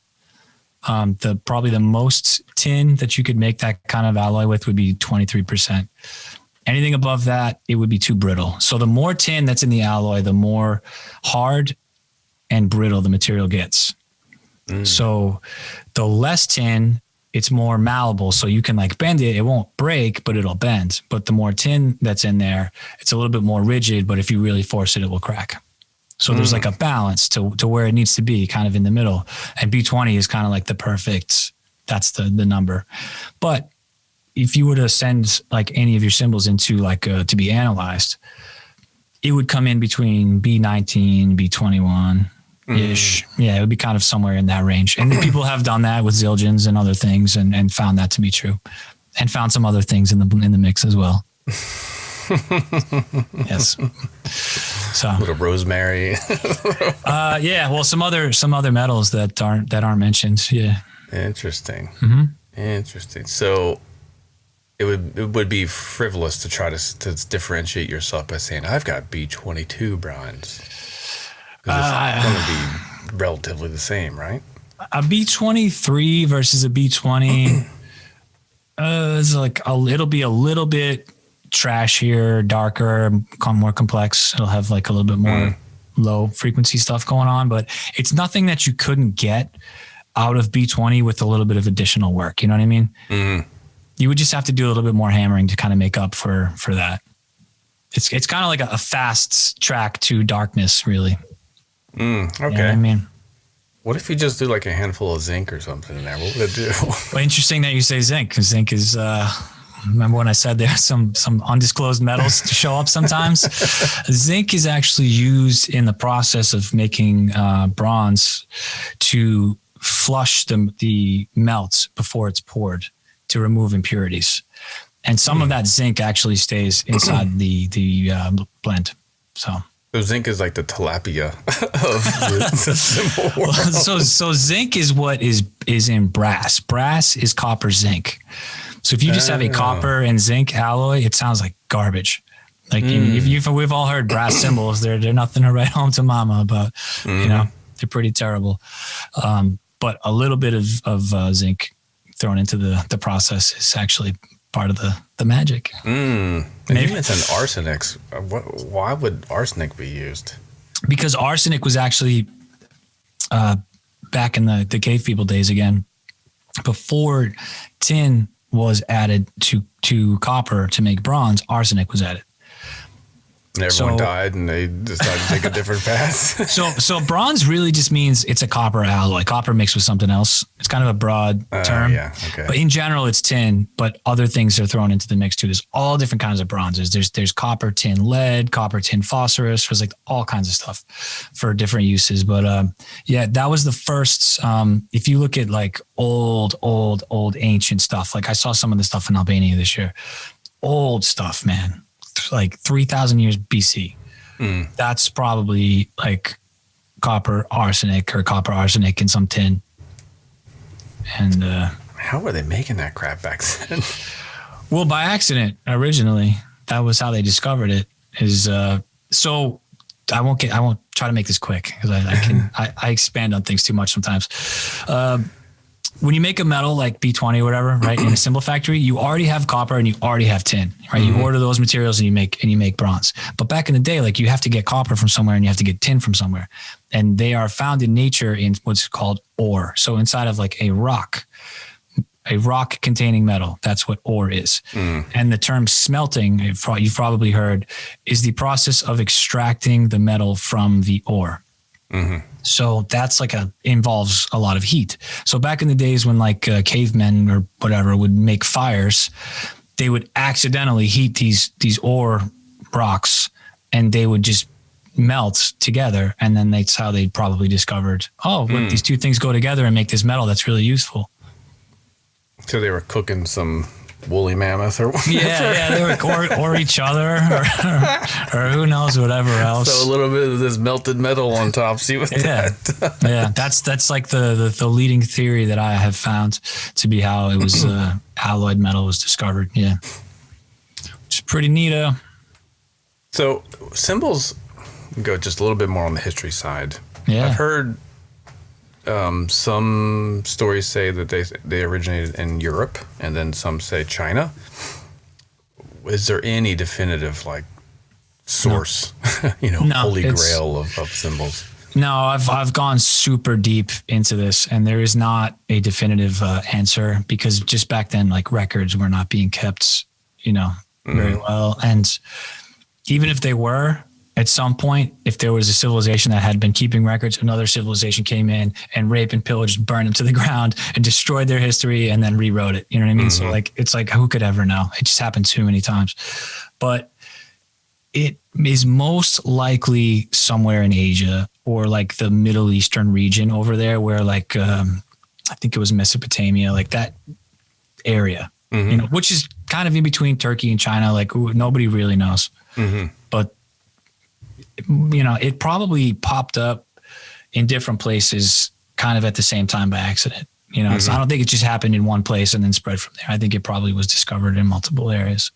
Probably the most tin that you could make that kind of alloy with would be 23%. Anything above that, it would be too brittle. So the more tin that's in the alloy, the more hard and brittle the material gets. So the less tin, it's more malleable. So you can like bend it. It won't break, but it'll bend. But the more tin that's in there, it's a little bit more rigid, but if you really force it, it will crack. So there's like a balance to where it needs to be kind of in the middle. And B20 is kind of like the perfect, that's the number. But if you were to send like any of your cymbals into like to be analyzed, it would come in between B19, B21 ish. Yeah, it would be kind of somewhere in that range. And people have done that with Zildjians and other things and found that to be true. and found some other things in the mix as well. Yes. So a little rosemary. yeah. Well, some other metals that aren't mentioned. Yeah. Interesting. Mm-hmm. Interesting. So it would be frivolous to try to differentiate yourself by saying I've got B22 bronze, because it's going to be relatively the same, right? A B23 versus a B20 is like it'll be a little bit trashier, darker, more complex. It'll have like a little bit more low frequency stuff going on, but it's nothing that you couldn't get out of B20 with a little bit of additional work. You know what I mean? Mm-hmm. You would just have to do a little bit more hammering to kind of make up for that. It's kind of like a fast track to darkness, really. Okay. You know what I mean? What if you just do like a handful of zinc or something in there? What would it do? Well, interesting that you say zinc, because zinc is, remember when I said there are some undisclosed metals to show up sometimes? Zinc is actually used in the process of making bronze to flush the melts before it's poured to remove impurities. And some of that zinc actually stays inside the blend. So zinc is like the tilapia of the cymbal world. So zinc is what is in brass. Brass is copper zinc. So if you just have a copper and zinc alloy, it sounds like garbage. Like we've all heard brass cymbals. They're nothing to write home to mama about. You know, they're pretty terrible. But a little bit of zinc thrown into the process is actually part of the magic. And you mentioned arsenic. Why would arsenic be used? Because arsenic was actually back in the cave people days again, before tin was added to copper to make bronze, arsenic was added. And everyone died and they decided to take a different path. So bronze really just means it's a copper alloy, copper mixed with something else. It's kind of a broad term. Yeah, okay. But in general, it's tin, but other things are thrown into the mix too. There's all different kinds of bronzes. There's copper, tin, lead, copper, tin, phosphorus. There's like all kinds of stuff for different uses. But yeah, that was the first, if you look at like old ancient stuff, like I saw some of the stuff in Albania this year, old stuff, man. Like 3,000 years BC. That's probably like copper arsenic in some tin. And how were they making that crap back then? Well, by accident originally. That was how they discovered it. So I won't try to make this quick because I expand on things too much sometimes. When you make a metal like B20 or whatever, right, in a cymbal factory, you already have copper and you already have tin, right? You order those materials and you make bronze. But back in the day, like you have to get copper from somewhere and you have to get tin from somewhere. And they are found in nature in what's called ore. So inside of like a rock containing metal, that's what ore is. And the term smelting, you've probably heard, is the process of extracting the metal from the ore. So that's involves a lot of heat. So back in the days when like cavemen or whatever would make fires, they would accidentally heat these ore rocks and they would just melt together. And then that's how they probably discovered, look, these two things go together and make this metal that's really useful. So they were cooking some woolly mammoth or whatever. Yeah, they were or each other or who knows, whatever else. So a little bit of this melted metal on top. See what that. Yeah, that's like the leading theory that I have found to be how it was alloyed metal was discovered. Yeah, which is pretty neato. So cymbals go just a little bit more on the history side. Yeah, I've heard some stories say that they originated in Europe, and then some say China. Is there any definitive source, holy grail of cymbals? No, I've gone super deep into this, and there is not a definitive answer because just back then, records were not being kept, very well, and even if they were. At some point, if there was a civilization that had been keeping records, another civilization came in and raped and pillaged, burned them to the ground and destroyed their history and then rewrote it. You know what I mean? So it's who could ever know? It just happened too many times. But it is most likely somewhere in Asia or the Middle Eastern region over there where I think it was Mesopotamia, that area. you know, which is kind of in between Turkey and China. Like nobody really knows, but you know, it probably popped up in different places kind of at the same time by accident. You know, so I don't think it just happened in one place and then spread from there. I think it probably was discovered in multiple areas.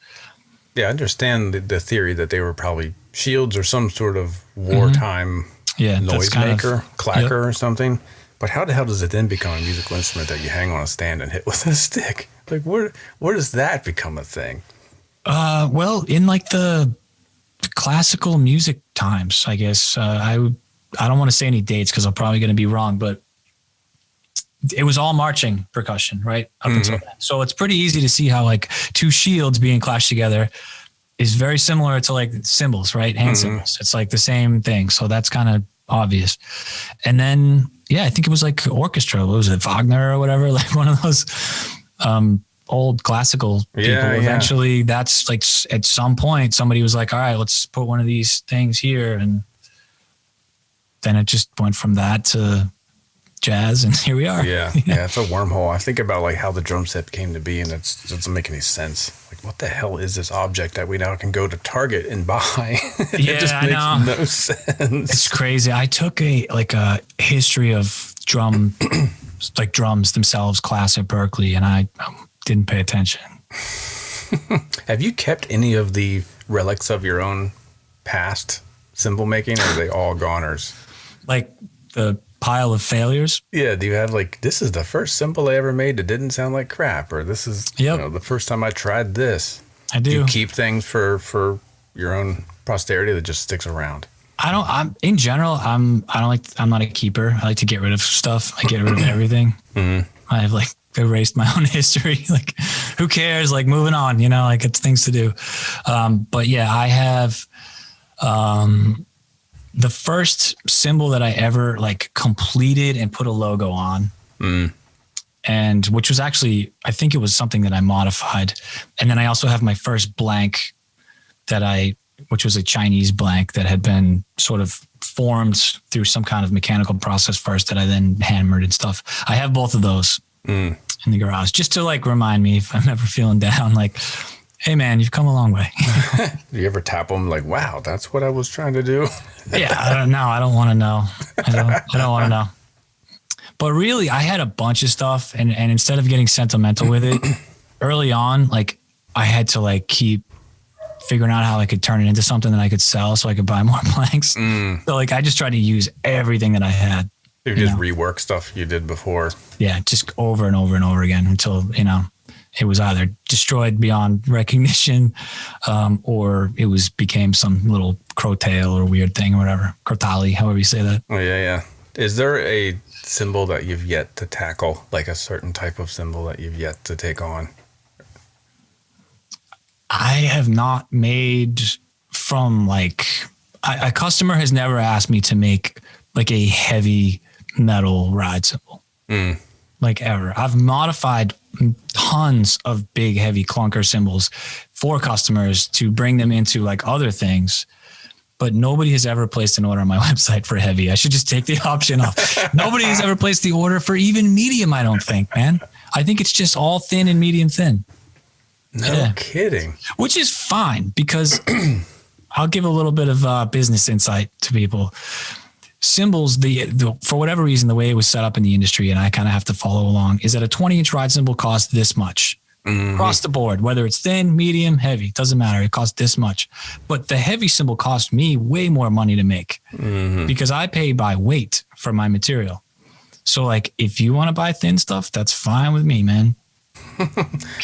Yeah, I understand the theory that they were probably shields or some sort of wartime noisemaker, clacker or something. But how the hell does it then become a musical instrument that you hang on a stand and hit with a stick? Like, where does that become a thing? Well, in like the classical music times, I guess. I don't want to say any dates because I'm probably going to be wrong, but it was all marching percussion, right? Up until then. So it's pretty easy to see how like two shields being clashed together is very similar to like cymbals, right? Hand cymbals. It's like the same thing. So that's kind of obvious. And then, yeah, I think it was like orchestra. What was it? Wagner or whatever? Like one of those old classical people. Eventually that's like at some point somebody was like, all right, let's put one of these things here. And then it just went from that to jazz, and here we are. Yeah, it's a wormhole. I think about like how the drum set came to be, and it doesn't make any sense. Like, what the hell is this object that we now can go to Target and buy? It just makes no sense. It's crazy. I took a history of drums themselves class at Berkeley, and I didn't pay attention. Have you kept any of the relics of your own past cymbal making, or are they all goners? Like the pile of failures? Yeah. Do you have like, this is the first cymbal I ever made that didn't sound like crap, or this is you know, the first time I tried this? I do. Do you keep things for your own posterity that just sticks around? I'm not a keeper. I like to get rid of stuff. I get rid of everything. I have like erased my own history. Like, who cares? Like, moving on, you know, like it's things to do. But yeah, I have the first cymbal that I ever like completed and put a logo on. And which was actually, I think it was something that I modified. And then I also have my first blank which was a Chinese blank that had been sort of formed through some kind of mechanical process first that I then hammered and stuff. I have both of those in the garage just to like remind me if I'm ever feeling down, like, hey man, you've come a long way. Do you ever tap them like, wow, that's what I was trying to do? Yeah, I don't know. I don't want to know. I don't want to know. But really, I had a bunch of stuff, and instead of getting sentimental with it, early on, like I had to like keep figuring out how I could turn it into something that I could sell so I could buy more blanks. So like I just tried to use everything that I had. You just rework stuff you did before. Yeah, just over and over and over again until, you know, it was either destroyed beyond recognition, or it became some little crowtail or weird thing or whatever. Crotali, however you say that. Oh, yeah. Is there a cymbal that you've yet to tackle, like a certain type of cymbal that you've yet to take on? I have not made from like, a customer has never asked me to make like a heavy metal ride cymbal. Like ever. I've modified tons of big, heavy clunker cymbals for customers to bring them into like other things, but nobody has ever placed an order on my website for heavy. I should just take the option off. Nobody has ever placed the order for even medium, I don't think, man. I think it's just all thin and medium thin. No kidding. Which is fine because I'll give a little bit of business insight to people. Cymbals, for whatever reason, the way it was set up in the industry, and I kind of have to follow along, is that a 20-inch ride cymbal costs this much across the board, whether it's thin, medium, heavy, doesn't matter. It costs this much. But the heavy cymbal cost me way more money to make because I pay by weight for my material. So like, if you want to buy thin stuff, that's fine with me, man.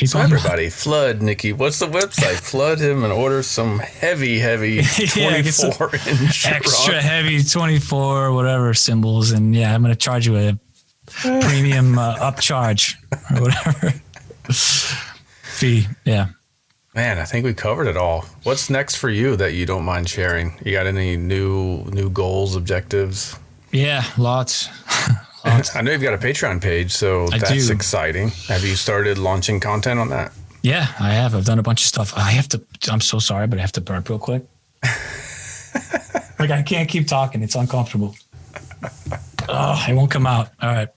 So everybody, flood Nicky. What's the website? Flood him and order some heavy 24-inch extra heavy 24 whatever cymbals, and yeah, I'm going to charge you a premium upcharge or whatever fee. Yeah, man, I think we covered it all. What's next for you that you don't mind sharing? You got any new goals, objectives? Yeah, lots. I know you've got a Patreon page, so that's exciting. Have you started launching content on that? Yeah, I have. I've done a bunch of stuff. I'm so sorry, but I have to burp real quick. Like, I can't keep talking. It's uncomfortable. Oh, it won't come out. All right.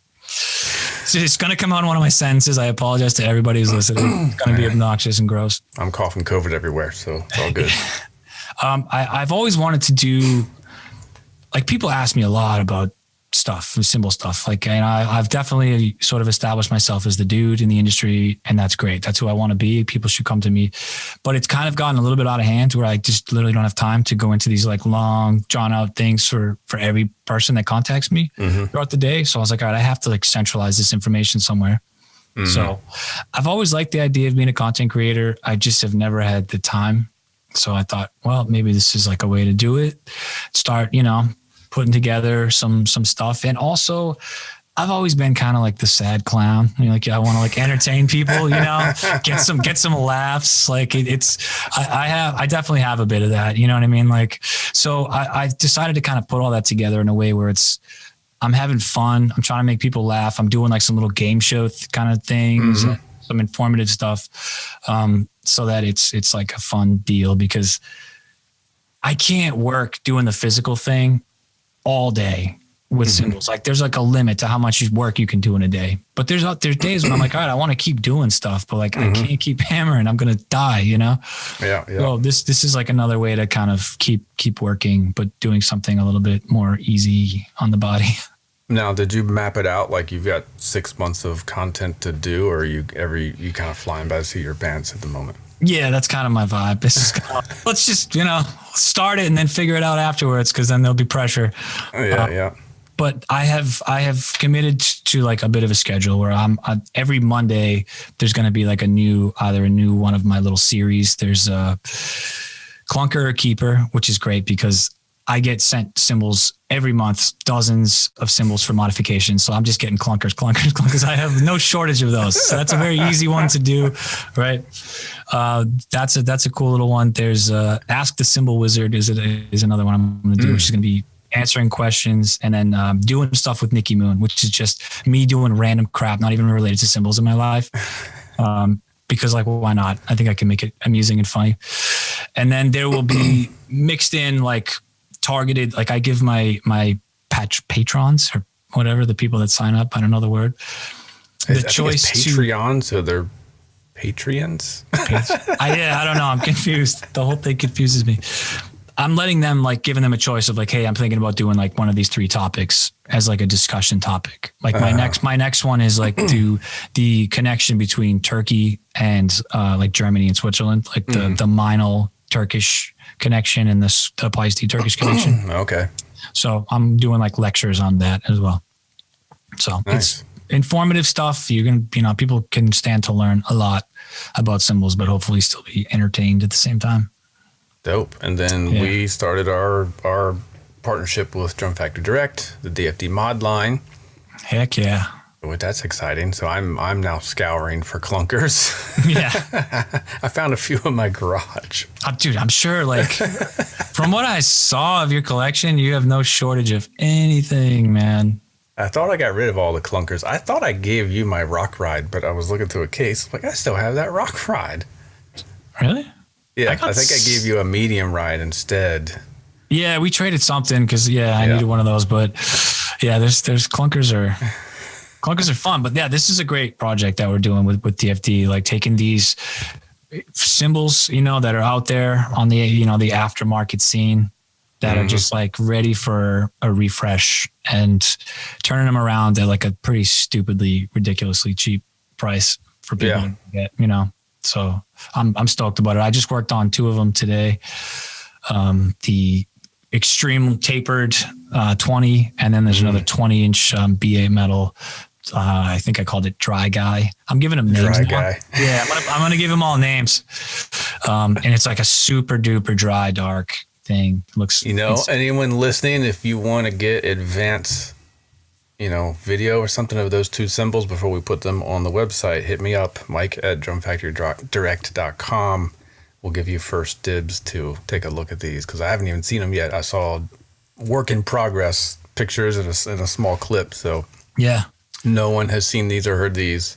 It's going to come out in one of my sentences. I apologize to everybody who's listening. It's going to be obnoxious and gross. I'm coughing COVID everywhere, so it's all good. I've always wanted to do, like, people ask me a lot about stuff, cymbal stuff. Like, and I've definitely sort of established myself as the dude in the industry, and that's great. That's who I want to be. People should come to me, but it's kind of gotten a little bit out of hand where I just literally don't have time to go into these like long drawn out things for every person that contacts me throughout the day. So I was like, all right, I have to like centralize this information somewhere. So I've always liked the idea of being a content creator. I just have never had the time. So I thought, well, maybe this is like a way to do it. Start, putting together some stuff. And also I've always been kind of like the sad clown. Like, I want to like entertain people, get some laughs. Like I definitely have a bit of that, you know what I mean? Like, so I decided to kind of put all that together in a way where I'm having fun. I'm trying to make people laugh. I'm doing like some little game show kind of things, some informative stuff. So that it's like a fun deal, because I can't work doing the physical thing all day with cymbals. Like, there's like a limit to how much work you can do in a day. But there's days when I'm like, all right, I want to keep doing stuff, but like I can't keep hammering. I'm gonna die, Yeah. Well, this is like another way to kind of keep working, but doing something a little bit more easy on the body. Now, did you map it out? Like, you've got 6 months of content to do, or you kind of flying by the seat of your pants at the moment? Yeah, that's kind of my vibe. This is let's just, start it and then figure it out afterwards, because then there'll be pressure. Yeah. But I have committed to like a bit of a schedule where every Monday there's going to be like either a new one of my little series. There's a Clunker or Keeper, which is great because I get sent cymbals every month, dozens of cymbals for modification. So I'm just getting clunkers. I have no shortage of those. So that's a very easy one to do, right? That's a cool little one. There's Ask the Cymbal Wizard is another one I'm going to do, which is going to be answering questions, and then doing stuff with NickyMoon, which is just me doing random crap, not even related to cymbals in my life. Because like, well, why not? I think I can make it amusing and funny. And then there will be mixed in like targeted, like I give my patrons or whatever, the people that sign up, I don't know the word, the choice to Patreon, so they're Patreons. I don't know. I'm confused. The whole thing confuses me. I'm letting them, like, giving them a choice of like, hey, I'm thinking about doing like one of these 3 topics as like a discussion topic. Like my next one is like do the connection between Turkey and like Germany and Switzerland, like the Meinl Turkish connection and the Paisti Turkish connection. Okay. So I'm doing like lectures on that as well. So nice. It's informative stuff. You can, people can stand to learn a lot about cymbals, but hopefully still be entertained at the same time. Dope. And then we started our partnership with Drum Factory Direct, the DFD mod line. Heck yeah. Well, that's exciting. So I'm now scouring for clunkers. Yeah. I found a few in my garage. Dude, I'm sure, like, from what I saw of your collection, you have no shortage of anything, man. I thought I got rid of all the clunkers. I thought I gave you my rock ride, but I was looking through a case. Like, I still have that rock ride. Really? Yeah, I think I gave you a medium ride instead. Yeah, we traded something because, I needed one of those. But, yeah, there's clunkers are... Clunkers are fun, but yeah, this is a great project that we're doing with DFD, like taking these cymbals, that are out there on the, the aftermarket scene that are just like ready for a refresh and turning them around at like a pretty stupidly, ridiculously cheap price for people to get, So I'm stoked about it. I just worked on 2 of them today. The extreme tapered 20, and then there's another 20-inch BA metal. I think I called it Dry Guy. I'm giving him names. Dry now. Guy. Yeah, I'm gonna give him all names. And it's like a super duper dry dark thing. Looks. Anyone listening, if you want to get advanced, video or something of those 2 cymbals before we put them on the website, hit me up, Mike at drumfactorydirect.com. We'll give you first dibs to take a look at these because I haven't even seen them yet. I saw work in progress pictures in a small clip. So yeah. No one has seen these or heard these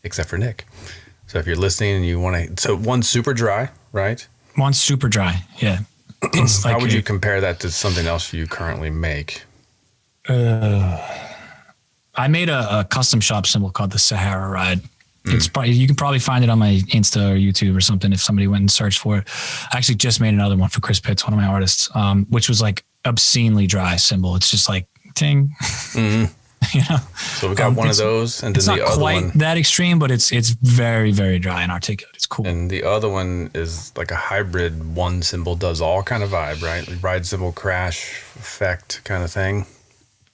except for Nick. So if you're listening and you want to, so one's super dry, right? One's super dry. Yeah. It's like how would you compare that to something else you currently make? I made a custom shop cymbal called the Sahara Ride. It's probably, you can probably find it on my Insta or YouTube or something if somebody went and searched for it. I actually just made another one for Chris Pitts, one of my artists, which was like obscenely dry cymbal. It's just like ting. You know? So we got one of those, and then the other one. It's not quite that extreme, but it's very, very dry and articulate. It's cool. And the other one is like a hybrid, one cymbal does all kind of vibe, right? Like ride cymbal crash effect kind of thing.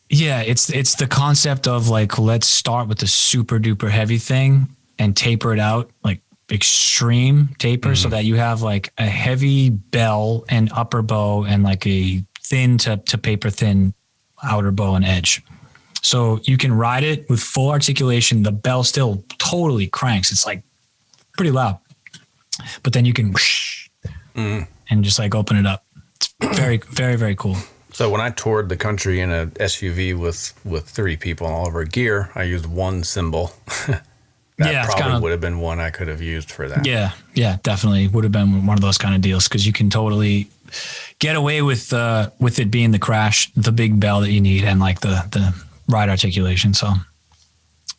Yeah, it's the concept of like, let's start with the super duper heavy thing and taper it out, like extreme taper, so that you have like a heavy bell and upper bow and like a thin to paper thin outer bow and edge. So you can ride it with full articulation. The bell still totally cranks. It's like pretty loud, but then you can whoosh and just like open it up. It's very, very, very cool. So when I toured the country in a SUV with 3 people and all of our gear, I used one cymbal. That probably would have been one I could have used for that. Yeah, definitely would have been one of those kind of deals, because you can totally get away with it being the crash, the big bell that you need, and like the ride articulation. So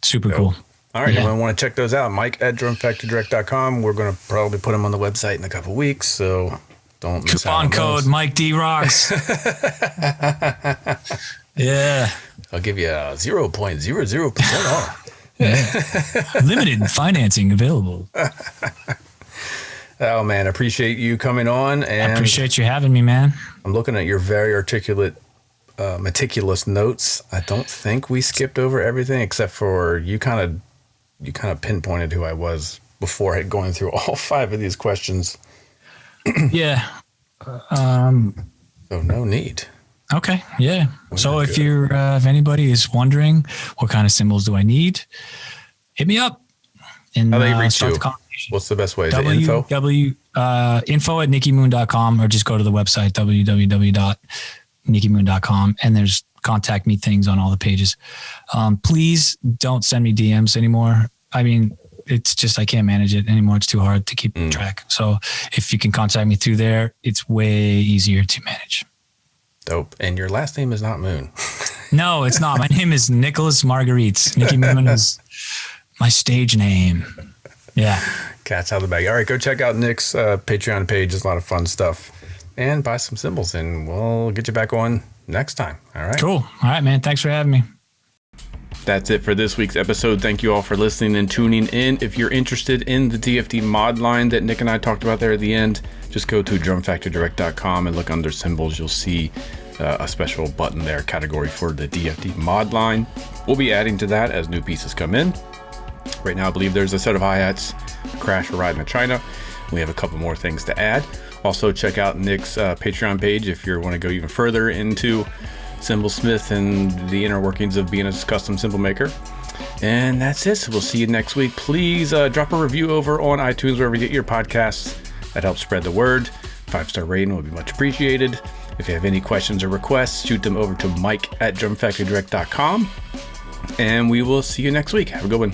super cool. All right, anyone want to check those out? Mike at drumfactorydirect.com. We're going to probably put them on the website in a couple of weeks, so don't miss out on those. Coupon code Mike D Rocks. Yeah. I'll give you a 0.00% off. Limited financing available. Oh man, appreciate you coming on, and I appreciate you having me, man. I'm looking at your very articulate, meticulous notes. I don't think we skipped over everything except for you kind of pinpointed who I was before I going through all 5 of these questions. Yeah. So no need. Okay. Yeah. So if you're, if anybody is wondering what kind of cymbals do I need, hit me up and how they reach start you. the conversation. What's the best way? Is it info? Info at NickyMoon.com, or just go to the website, www.NickyMoon.com, and there's contact me things on all the pages. Please don't send me DMs anymore. I mean, it's just, I can't manage it anymore. It's too hard to keep track. So if you can contact me through there, it's way easier to manage. Dope. And your last name is not Moon. No, it's not. My name is Nicholas Margarite. NickyMoon is my stage name. Yeah. Cat's out of the bag. All right, go check out Nick's Patreon page. There's a lot of fun stuff. And buy some cymbals, and we'll get you back on next time. All right. Cool. All right, man. Thanks for having me. That's it for this week's episode. Thank you all for listening and tuning in. If you're interested in the DFD mod line that Nick and I talked about there at the end, just go to drumfactorydirect.com and look under cymbals. You'll see a special button there, category for the DFD mod line. We'll be adding to that as new pieces come in. Right now, I believe there's a set of hi-hats, a crash, a ride, and a China. We have a couple more things to add. Also, check out Nick's Patreon page if you want to go even further into cymbalsmith and the inner workings of being a custom cymbal maker. And that's it. So we'll see you next week. Please drop a review over on iTunes, wherever you get your podcasts. That helps spread the word. 5-star rating would be much appreciated. If you have any questions or requests, shoot them over to Mike at drumfactorydirect.com. And we will see you next week. Have a good one.